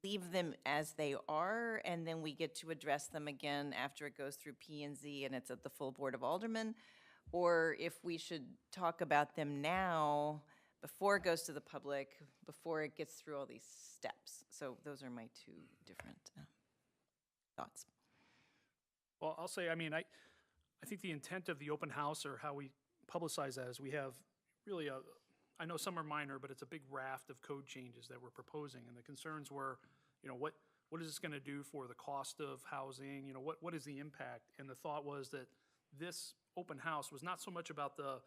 leave them as they are, and then we get to address them again after it goes through P and Z and it's at the full Board of Aldermen, or if we should talk about them now before it goes to the public, before it gets through all these steps. So those are my two different thoughts. Well, I'll say, I mean, I think the intent of the open house, or how we publicize that, is we have really I know some are minor, but it's a big raft of code changes that we're proposing. And the concerns were, you know, what is this going to do for the cost of housing? You know, what is the impact? And the thought was that this open house was not so much about the,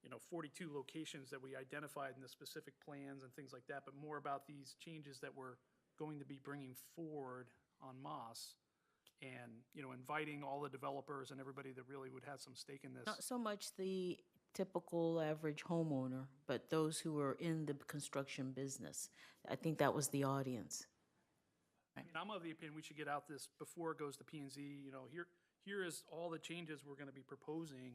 you know, 42 locations that we identified in the specific plans and things like that, but more about these changes that we're going to be bringing forward on Moss, and, you know, inviting all the developers and everybody that really would have some stake in this. Not so much the typical average homeowner, but those who are in the construction business. I think that was the audience. I mean, I'm of the opinion we should get out this before it goes to P and Z. You know, here is all the changes we're going to be proposing,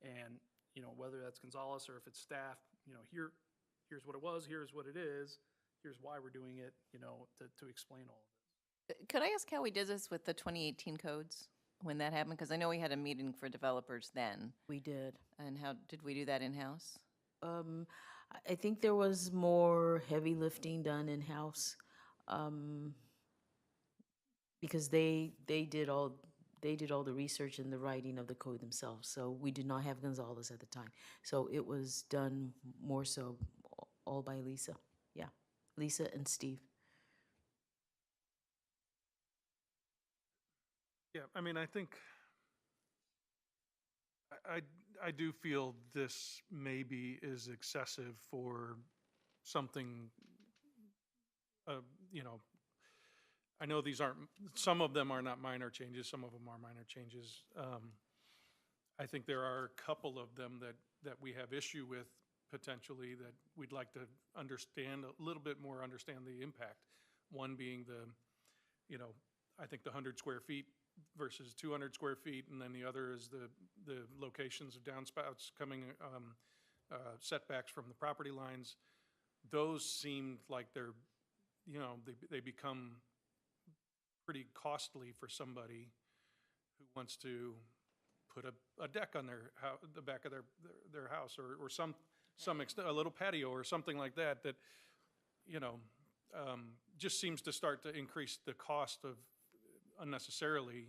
and, you know, whether that's Gonzalez or if it's staff, you know, here's what it was, here's what it is, here's why we're doing it, you know, to explain all of it. Could I ask how we did this with the 2018 codes, when that happened? Because I know we had a meeting for developers then. We did. And how, did we do that in-house? I think there was more heavy lifting done in-house, because they did all the research and the writing of the code themselves. So we did not have Gonzalez at the time. So it was done more so all by Lisa. Yeah, Lisa and Steve. Yeah, I mean, I think, I do feel this maybe is excessive for something, you know, I know these aren't, some of them are not minor changes, some of them are minor changes. I think there are a couple of them that we have issue with potentially, that we'd like to understand a little bit more, understand the impact One being I think the 100 square feet versus 200 square feet, and then the other is the locations of downspouts coming, setbacks from the property lines. Those seemed like they're, they become pretty costly for somebody who wants to put a deck on the back of their house, or a little patio or something like that, just seems to start to increase the cost of unnecessarily.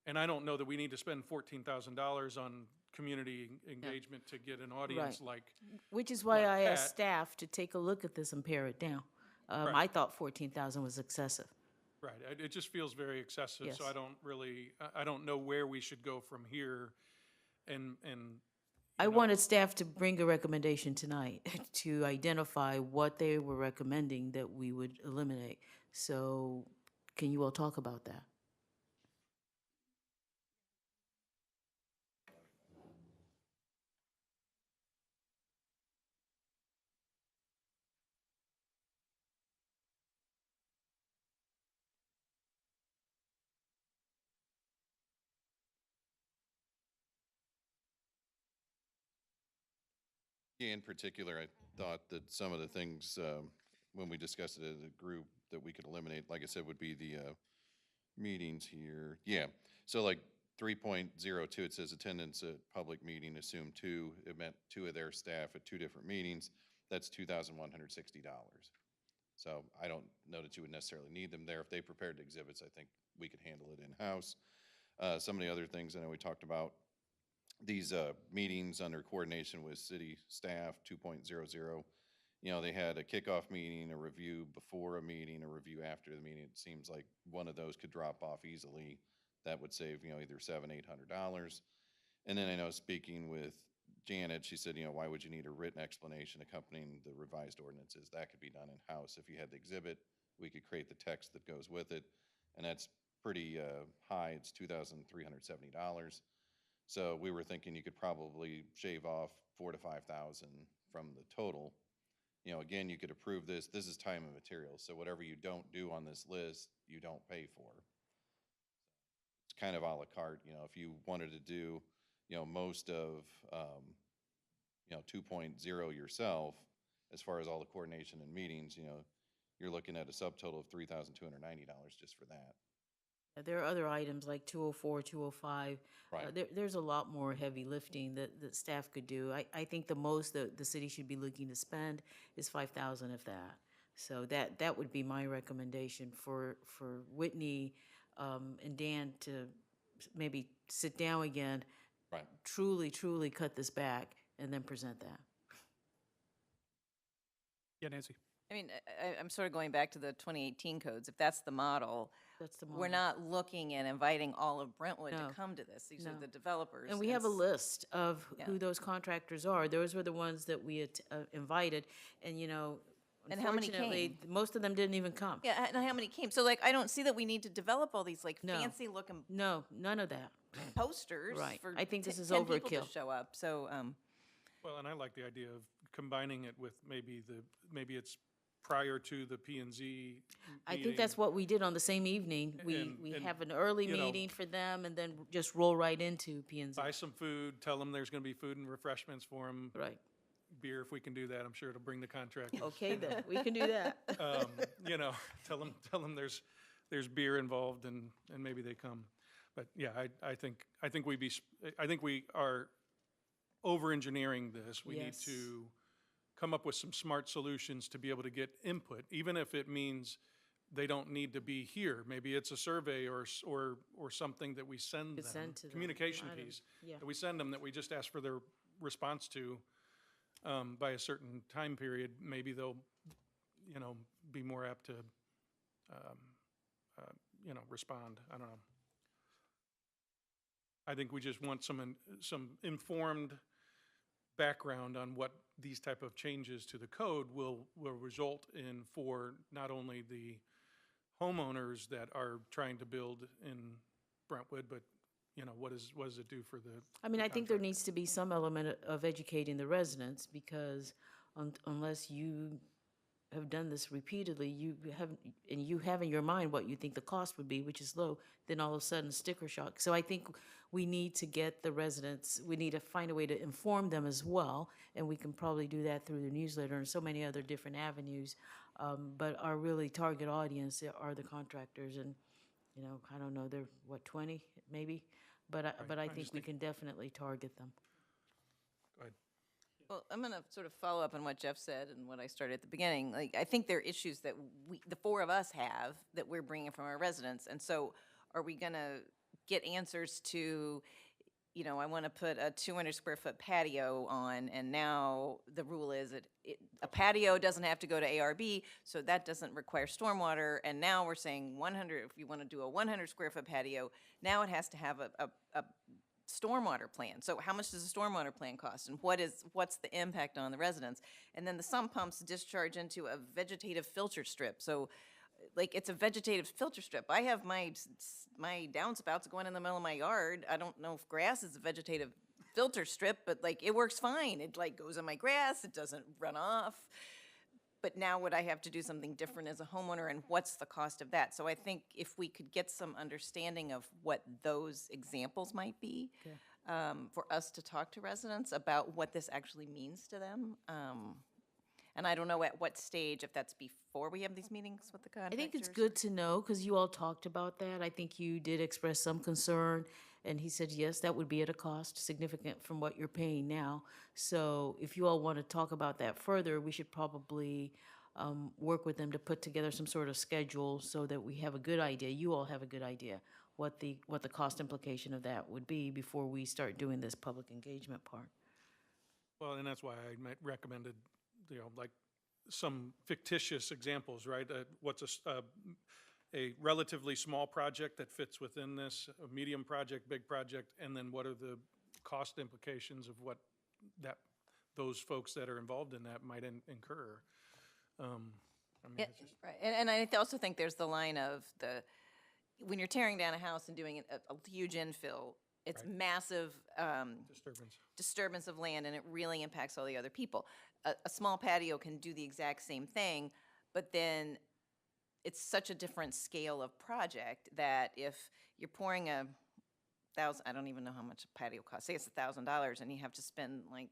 And I don't know that we need to spend $14,000 on community engagement to get an audience like. Which is why like I asked that. staff to take a look at this and pare it down. Right. I thought 14,000 was excessive. Right, it just feels very excessive, so Yes. I don't know where we should go from here, and. I wanted staff to bring a recommendation tonight to identify what they were recommending that we would eliminate. So can you all talk about that? Yeah, in particular, I thought that some of the things, when we discussed it as a group, that we could eliminate, like I said, would be the meetings here. Yeah, so like 3.02, it says attendance at public meeting, assume two. It meant two of their staff at two different meetings. That's $2,160. So I don't know that you would necessarily need them there. If they prepared exhibits, I think we could handle it in-house. Some of the other things I know we talked about, these meetings under coordination with city staff, 2.00. They had a kickoff meeting, a review before a meeting, a review after the meeting. It seems like one of those could drop off easily. That would save, either $700-800. And then I know speaking with Janet, she said, why would you need a written explanation accompanying the revised ordinances? That could be done in-house. If you had the exhibit, we could create the text that goes with it. And that's pretty high. It's $2,370. So we were thinking you could probably shave off $4,000 to $5,000 from the total. Again, you could approve this. This is time and materials. So whatever you don't do on this list, you don't pay for. It's kind of a la carte. If you wanted to do, most of, 2.0 yourself, as far as all the coordination and meetings, you're looking at a subtotal of $3,290 just for that. There are other items like 204, 205. Right. There's a lot more heavy lifting that staff could do. I think the most that the city should be looking to spend is 5,000, if that. So that would be my recommendation for Whitney and Dan to maybe sit down again, Right. truly cut this back, and then present that. Yeah, Nancy? I mean, I'm sort of going back to the 2018 codes. If that's the model, That's the we're model. not looking and inviting all of Brentwood No, to come to this. These are no. the developers. And we have a s- list of who Yeah. those contractors are. Those were the ones that we had invited, and And how many unfortunately, most of them didn't even come. Yeah, and how many came? So I don't see that we need to develop all these No. fancy looking No, none of that. posters Right. for I think this is 10 people overkill. to show up. So Well, and I like the idea of combining it with maybe it's prior to the P and Z I think that's what we did on the same evening. We And, have an early you know- meeting for them and then just roll right into P and Z. Buy some food, tell them there's going to be food and refreshments for them, Right. beer if we can do that. I'm sure it'll bring the contract. Okay, then, we can do that. Tell them there's beer involved and maybe they come. But yeah, I think we are over-engineering this. We need Yes. to come up with some smart solutions to be able to get input, even if it means they don't need to be here. Maybe it's a survey or something that we send Could them, send to them. communication Right. piece Yeah. that we send them, that we just ask for their response to by a certain time period. Maybe they'll, be more apt to, respond. I don't know. I think we just want some informed background on what these type of changes to the code will result in for not only the homeowners that are trying to build in Brentwood, but, what does it do for the I mean, I think there contractor? needs to be some element of educating the residents, because unless you have done this repeatedly, and you have in your mind what you think the cost would be, which is low, then all of a sudden sticker shock. So I think we need to get the residents, we need to find a way to inform them as well, and we can probably do that through the newsletter and so many other different avenues. But our really target audience are the contractors, and, you know, I don't know, they're, what, 20, maybe? But I think we can definitely target them. Go ahead. Well, I'm going to sort of follow up on what Jeff said and what I started at the beginning. Like, I think there are issues that the four of us have that we're bringing from our residents. And so are we going to get answers to, you know, I want to put a 200 square foot patio on, and now the rule is a patio doesn't have to go to ARB, so that doesn't require stormwater. And now we're saying 100, if you want to do a 100 square foot patio, now it has to have a stormwater plan. So how much does a stormwater plan cost, and what's the impact on the residents? And then the sump pumps discharge into a vegetative filter strip. So, like, it's a vegetative filter strip. I have my downspouts going in the middle of my yard. I don't know if grass is a vegetative filter strip, but like it works fine. It like goes in my grass. It doesn't run off. But now would I have to do something different as a homeowner, and what's the cost of that? So I think if we could get some understanding of what those examples might be, for us to talk to residents about what this actually means to them. And I don't know at what stage, if that's before we have these meetings with the I contractors. think it's good to know, because you all talked about that. I think you did express some concern, and he said, yes, that would be at a cost significant from what you're paying now. So if you all want to talk about that further, we should probably work with them to put together some sort of schedule so that we have a good idea, you all have a good idea, what the cost implication of that would be before we start doing this public engagement part. Well, and that's why I recommended, you know, like some fictitious examples, right? What's a relatively small project that fits within this, a medium project, big project, and then what are the cost implications of what those folks that are involved in that might incur? I mean, Yeah, it's just, right. And I also think there's the line of when you're tearing down a house and doing a huge infill, it's Right. massive disturbance of land, and it really impacts all the other people. A small patio can do the exact same thing, but then it's such a different scale of project that if you're pouring I don't even know how much a patio costs, say it's $1,000, and you have to spend like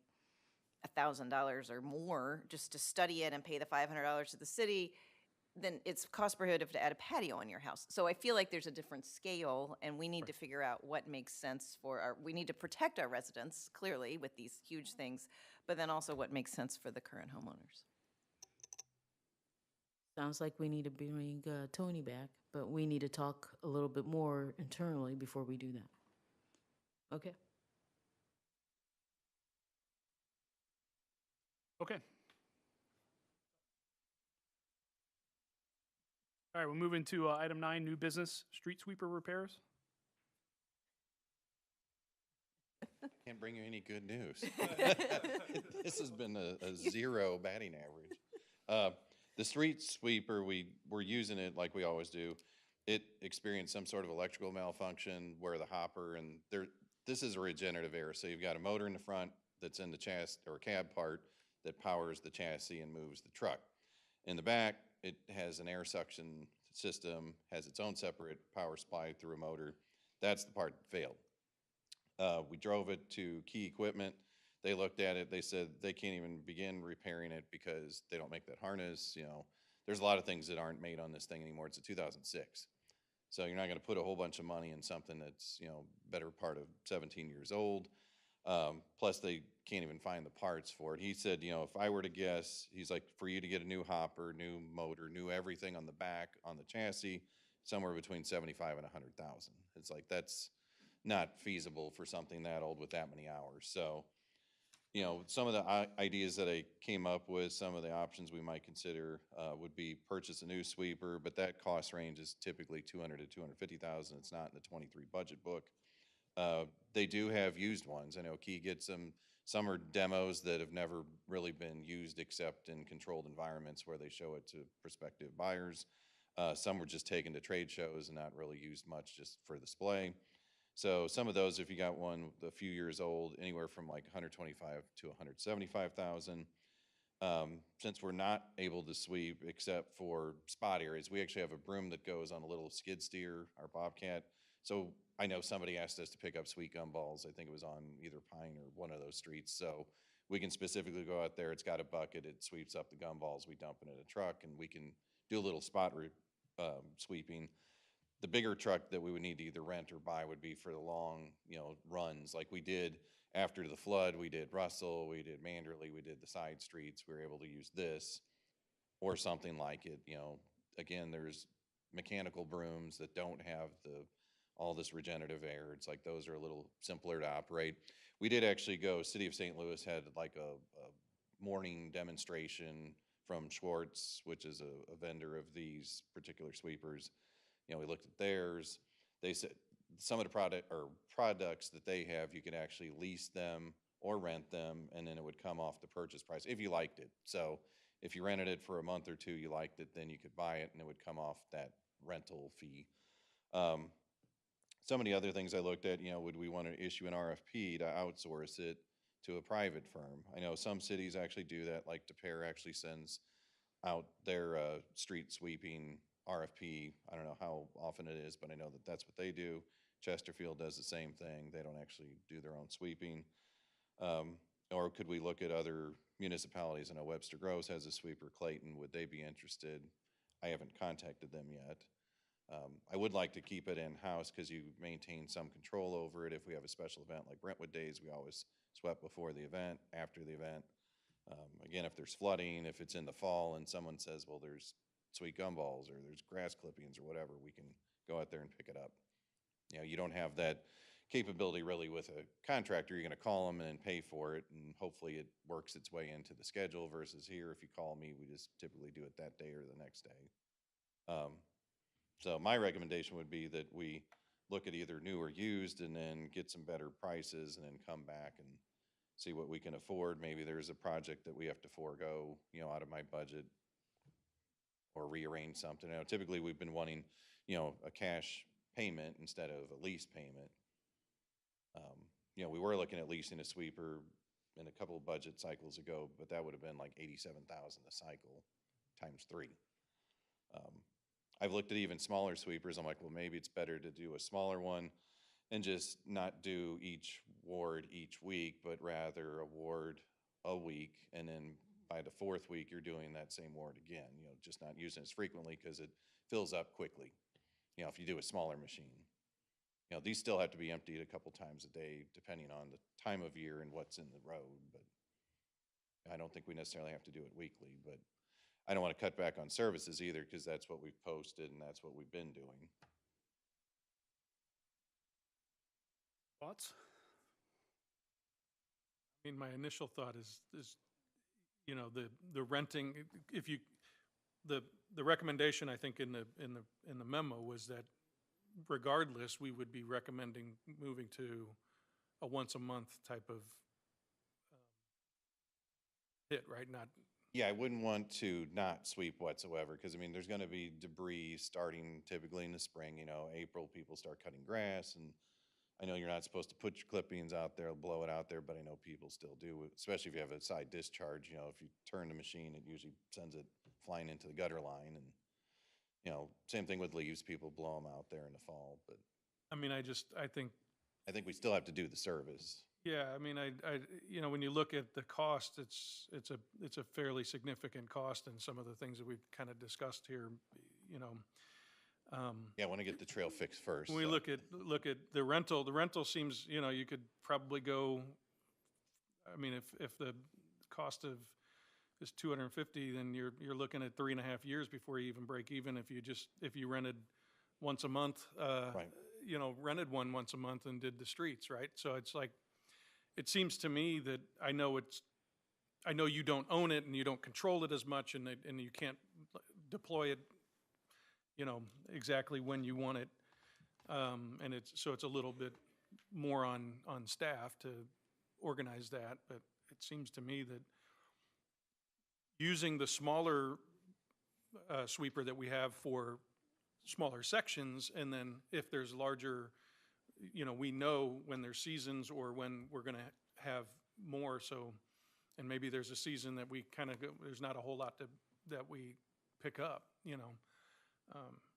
$1,000 or more just to study it and pay the $500 to the city, then it's cost prohibitive to add a patio on your house. So I feel like there's a different scale, and we need to figure out what makes sense we need to protect our residents, clearly, with these huge things, but then also what makes sense for the current homeowners. Sounds like we need to bring Tony back, but we need to talk a little bit more internally before we do that. Okay? Okay. All right, we'll move into item 9, new business, street sweeper repairs. Can't bring you any good news. This has been a zero batting average. The street sweeper, we're using it like we always do. It experienced some sort of electrical malfunction where the hopper and this is a regenerative air. So you've got a motor in the front that's in the chassis or cab part that powers the chassis and moves the truck. In the back, it has an air suction system, has its own separate power supply through a motor. That's the part that failed. We drove it to Key Equipment. They looked at it. They said they can't even begin repairing it because they don't make that harness. You know, there's a lot of things that aren't made on this thing anymore. It's a 2006. So you're not going to put a whole bunch of money in something that's, you know, better part of 17 years old. Plus, they can't even find the parts for it. He said, you know, if I were to guess, he's like, for you to get a new hopper, new motor, new everything on the back, on the chassis, somewhere between 75 and 100,000. It's like, that's not feasible for something that old with that many hours. So, you know, some of the ideas that I came up with, some of the options we might consider would be purchase a new sweeper, but that cost range is typically 200 to 250,000. It's not in the 23 budget book. They do have used ones. I know Key gets them. Some are demos that have never really been used except in controlled environments where they show it to prospective buyers. Some were just taken to trade shows and not really used much, just for display. So some of those, if you got one a few years old, anywhere from like 125 to 175,000. Since we're not able to sweep except for spot areas, we actually have a broom that goes on a little skid steer, our Bobcat. So I know somebody asked us to pick up sweet gumballs. I think it was on either Pine or one of those streets. So we can specifically go out there. It's got a bucket. It sweeps up the gumballs. We dump it in a truck, and we can do a little spot sweeping. The bigger truck that we would need to either rent or buy would be for the long, runs like we did after the flood. We did Russell, we did Manderley, we did the side streets. We were able to use this or something like it. Again, there's mechanical brooms that don't have all this regenerative air. It's like those are a little simpler to operate. We did actually go, City of St. Louis had like a morning demonstration from Schwartz, which is a vendor of these particular sweepers. We looked at theirs. They said some of the products that they have, you could actually lease them or rent them, and then it would come off the purchase price if you liked it. So if you rented it for a month or two, you liked it, then you could buy it, and it would come off that rental fee. Some of the other things I looked at, would we want to issue an RFP to outsource it to a private firm? I know some cities actually do that, like DePere actually sends out their street sweeping RFP. I don't know how often it is, but I know that that's what they do. Chesterfield does the same thing. They don't actually do their own sweeping. Or could we look at other municipalities? I know Webster Groves has a sweeper, Clayton. Would they be interested? I haven't contacted them yet. I would like to keep it in-house because you maintain some control over it. If we have a special event like Brentwood Days, we always sweep before the event, after the event. Again, if there's flooding, if it's in the fall and someone says, well, there's sweet gumballs or there's grass clippings or whatever, we can go out there and pick it up. You don't have that capability really with a contractor. You're going to call them and pay for it, and hopefully it works its way into the schedule versus here, if you call me, we just typically do it that day or the next day. So my recommendation would be that we look at either new or used and then get some better prices and then come back and see what we can afford. Maybe there's a project that we have to forego, out of my budget or rearrange something. Typically we've been wanting, a cash payment instead of a lease payment. We were looking at leasing a sweeper in a couple of budget cycles ago, but that would have been like $87,000 a cycle times 3. I've looked at even smaller sweepers. I'm like, well, maybe it's better to do a smaller one and just not do each ward each week, but rather a ward a week. And then by the 4th week, you're doing that same ward again, just not using it as frequently because it fills up quickly, if you do a smaller machine. These still have to be emptied a couple times a day, depending on the time of year and what's in the road. But I don't think we necessarily have to do it weekly, but I don't want to cut back on services either because that's what we've posted and that's what we've been doing. Thoughts? I mean, my initial thought is the renting. The recommendation I think in the memo was that regardless, we would be recommending moving to a once a month type of hit, right? Not. Yeah, I wouldn't want to not sweep whatsoever because, there's going to be debris starting typically in the spring. April, people start cutting grass, and I know you're not supposed to put your clippings out there, blow it out there, but I know people still do, especially if you have a side discharge. If you turn the machine, it usually sends it flying into the gutter line. And, same thing with leaves. People blow them out there in the fall. But I think we still have to do the service. Yeah, when you look at the cost, it's a fairly significant cost, and some of the things that we've kind of discussed here, Yeah, I want to get the trail fixed first. When we look at the rental seems, you could probably go. If the cost is $250, then you're looking at 3.5 years before you even break even. If you rented once a month, Right. Rented one once a month and did the streets, right? So it's like. It seems to me that I know you don't own it and you don't control it as much, and you can't deploy it, exactly when you want it, and it's a little bit more on staff to organize that. But it seems to me that using the smaller sweeper that we have for smaller sections, and then if there's larger. We know when there's seasons or when we're going to have more. So and maybe there's a season that we kind of, there's not a whole lot that we pick up, you know.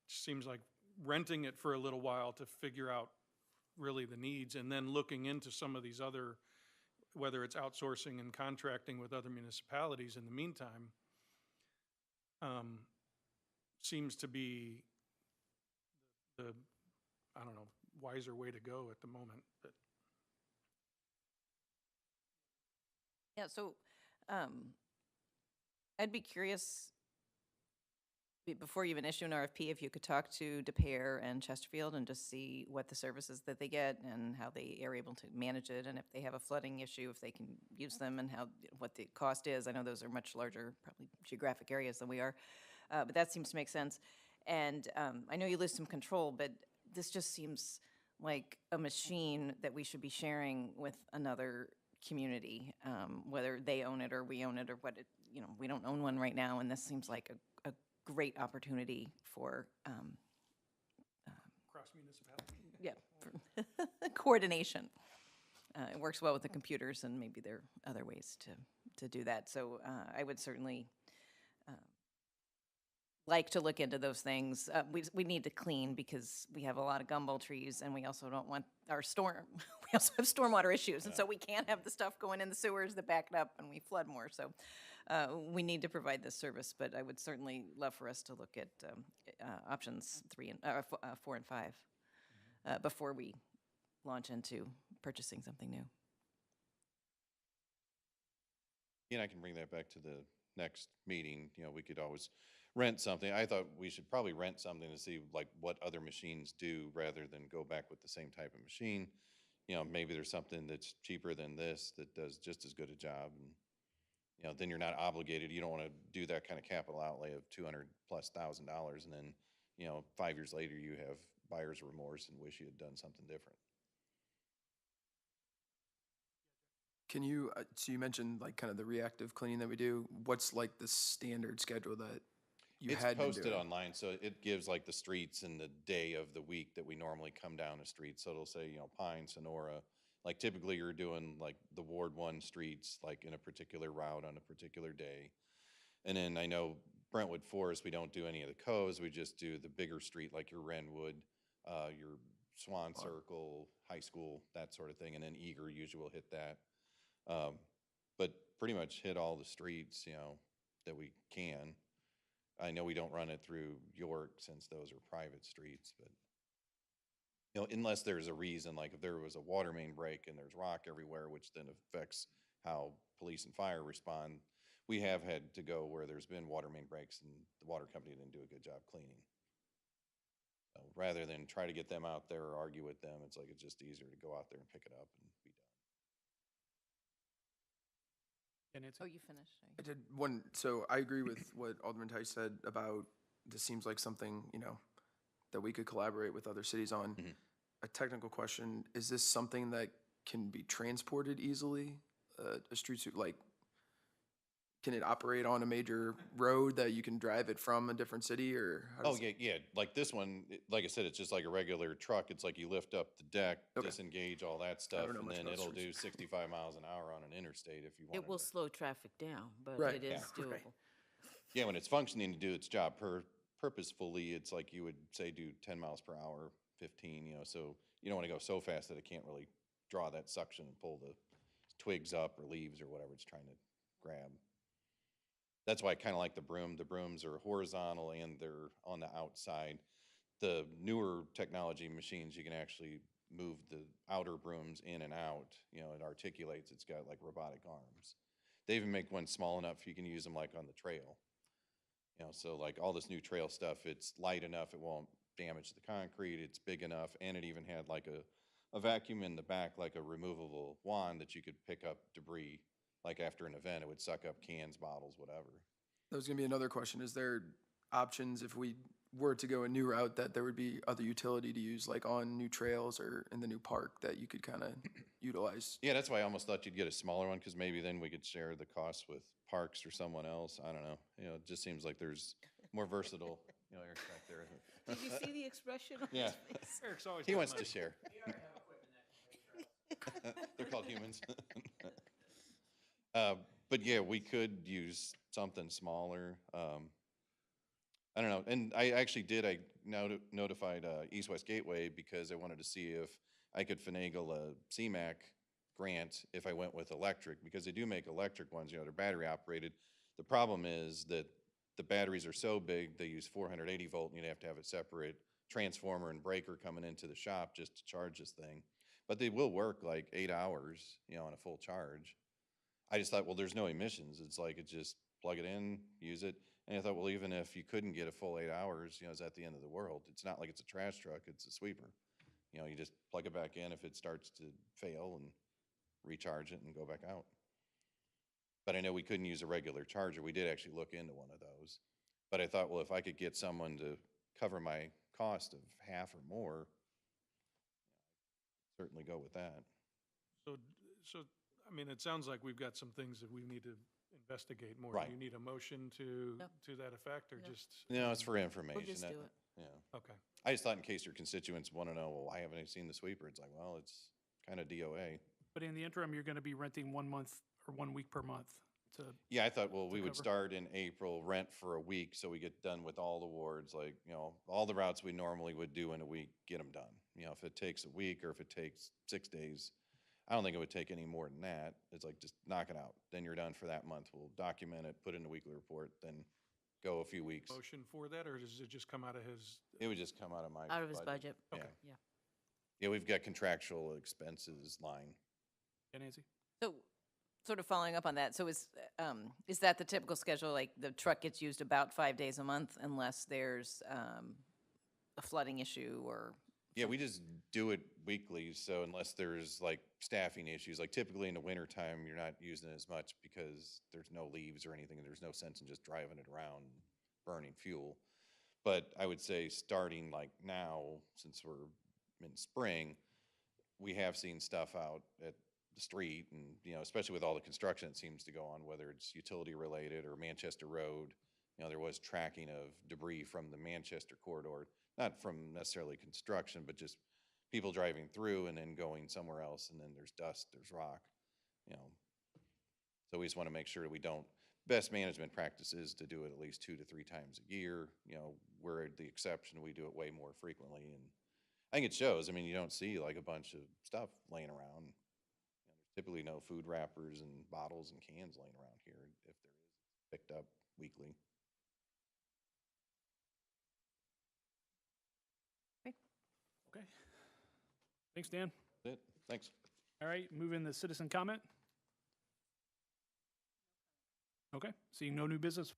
Seems like renting it for a little while to figure out really the needs, and then looking into some of these other, whether it's outsourcing and contracting with other municipalities in the meantime, seems to be the, I don't know, wiser way to go at the moment. But Yeah, so I'd be curious, before you even issue an RFP, if you could talk to De Pere and Chesterfield and just see what the services that they get and how they are able to manage it, and if they have a flooding issue, if they can use them, and what the cost is. I know those are much larger, probably geographic areas than we are, but that seems to make sense. And I know you lose some control, but this just seems like a machine that we should be sharing with another community, whether they own it or we own it or what it, we don't own one right now, and this seems like a great opportunity for cross municipality. yeah, coordination. It works well with the computers, and maybe there are other ways to do that. So I would certainly like to look into those things. We need to clean because we have a lot of gumbo trees, and we also don't want our we also have stormwater issues, and so we can't have the stuff going in the sewers that back it up and we flood more. So we need to provide this service, but I would certainly love for us to look at options 4 and 5 before we launch into purchasing something new. And I can bring that back to the next meeting. We could always rent something. I thought we should probably rent something to see like what other machines do rather than go back with the same type of machine. Maybe there's something that's cheaper than this that does just as good a job. And, then you're not obligated. You don't want to do that kind of capital outlay of $200,000+ and then, 5 years later you have buyer's remorse and wish you had done something different. Can you, so you mentioned like kind of the reactive cleaning that we do. What's like the standard schedule that you It's had been posted doing? online, so it gives like the streets and the day of the week that we normally come down a street. So it'll say, Pine, Sonora. Like typically you're doing like the Ward 1 streets, like in a particular route on a particular day. And then I know Brentwood Forest, we don't do any of the coves. We just do the bigger street, like your Wrenwood, your Swan Circle, High School, that sort of thing. And then Eager usually will hit that. But pretty much hit all the streets, that we can. I know we don't run it through York since those are private streets, but, unless there's a reason, like if there was a water main break and there's rock everywhere, which then affects how police and fire respond, we have had to go where there's been water main breaks and the water company didn't do a good job cleaning. So rather than try to get them out there or argue with them, it's just easier to go out there and pick it up and be done. And it's Oh, you finished. I did one, so I agree with what Alderman Tice said about this seems like something, that we could collaborate with other cities on. Mhm. A technical question, is this something that can be transported easily? A street suit, like, can it operate on a major road that you can drive it from a different city, or? How Oh, does it- yeah. Like this one, like I said, it's just like a regular truck. It's like you lift up the deck, Okay. disengage all that stuff, know and much then about it'll do streets. 65 miles an hour on an interstate if you want. It will slow traffic down, but Right. it is Yeah. Right. doable. Yeah, when it's functioning to do its job purposefully, it's like you would say do 10 miles per hour, 15, so you don't want to go so fast that it can't really draw that suction and pull the twigs up or leaves or whatever it's trying to grab. That's why I kind of like the broom. The brooms are horizontal and they're on the outside. The newer technology machines, you can actually move the outer brooms in and out. It articulates. It's got like robotic arms. They even make one small enough you can use them like on the trail. So like all this new trail stuff, it's light enough it won't damage the concrete. It's big enough, and it even had like a vacuum in the back, like a removable wand that you could pick up debris. Like after an event, it would suck up cans, bottles, whatever. That was gonna be another question. Is there options if we were to go a new route that there would be other utility to use, like on new trails or in the new park that you could kind of utilize? Yeah, that's why I almost thought you'd get a smaller one, because maybe then we could share the costs with parks or someone else. I don't know. It just seems like there's more versatile, Eric's back there. Did you see the expression on Yeah. his face? Eric's always He got wants money. to share. They're called humans. But yeah, we could use something smaller. I don't know, and I actually did, I notified East West Gateway because I wanted to see if I could finagle a CMAQ grant if I went with electric, because they do make electric ones, you know, they're battery operated. The problem is that the batteries are so big, they use 480 volt, and you'd have to have a separate transformer and breaker coming into the shop just to charge this thing. But they will work like 8 hours, you know, on a full charge. I just thought, well, there's no emissions. It's like, it's just plug it in, use it. And I thought, well, even if you couldn't get a full 8 hours, you know, is that the end of the world? It's not like it's a trash truck, it's a sweeper. You know, you just plug it back in if it starts to fail and recharge it and go back out. But I know we couldn't use a regular charger. We did actually look into one of those. But I thought, well, if I could get someone to cover my cost of half or more, certainly go with that. So, I mean, it sounds like we've got some things that we need to investigate more. Right. Do you need a motion to No. that effect, or No. just? No, it's for information. We'll just do it. Yeah. Okay. I just thought in case your constituents want to know, well, why haven't I seen the sweeper? It's like, well, it's kind of DOA. But in the interim, you're going to be renting 1 month or 1 week per month to, Yeah, I thought, well, we would cover. start in April, rent for a week, so we get done with all the wards, like, you know, all the routes we normally would do in a week, get them done. You know, if it takes a week or if it takes 6 days, I don't think it would take any more than that. It's like, just knock it out. Then you're done for that month. We'll document it, put it in the weekly report, then go a few weeks. Motion for that, or does it just come out of his? It would just come out of my Out of his budget. Yeah. Okay. Yeah. Yeah, we've got contractual expenses line. yeah, Nancy? So, sort of following up on that, so is that the typical schedule? Like, the truck gets used about 5 days a month unless there's a flooding issue or? Yeah, we just do it weekly, so unless there's like staffing issues, like typically in the wintertime, you're not using it as much because there's no leaves or anything, and there's no sense in just driving it around burning fuel. But I would say starting like now, since we're in spring, we have seen stuff out at the street, and, you know, especially with all the construction that seems to go on, whether it's utility related or Manchester Road. You know, there was tracking of debris from the Manchester corridor, not from necessarily construction, but just people driving through and then going somewhere else, and then there's dust, there's rock, you know. So we just want to make sure that we don't, best management practice is to do it at least 2 to 3 times a year. You know, we're the exception, we do it way more frequently, and I think it shows. I mean, you don't see like a bunch of stuff laying around. You know, there's typically no food wrappers and bottles and cans laying around here. If there is, it's picked up weekly. Okay. Thanks, Dan. That's it. Thanks. All right, move in the citizen comment. Okay, seeing no new business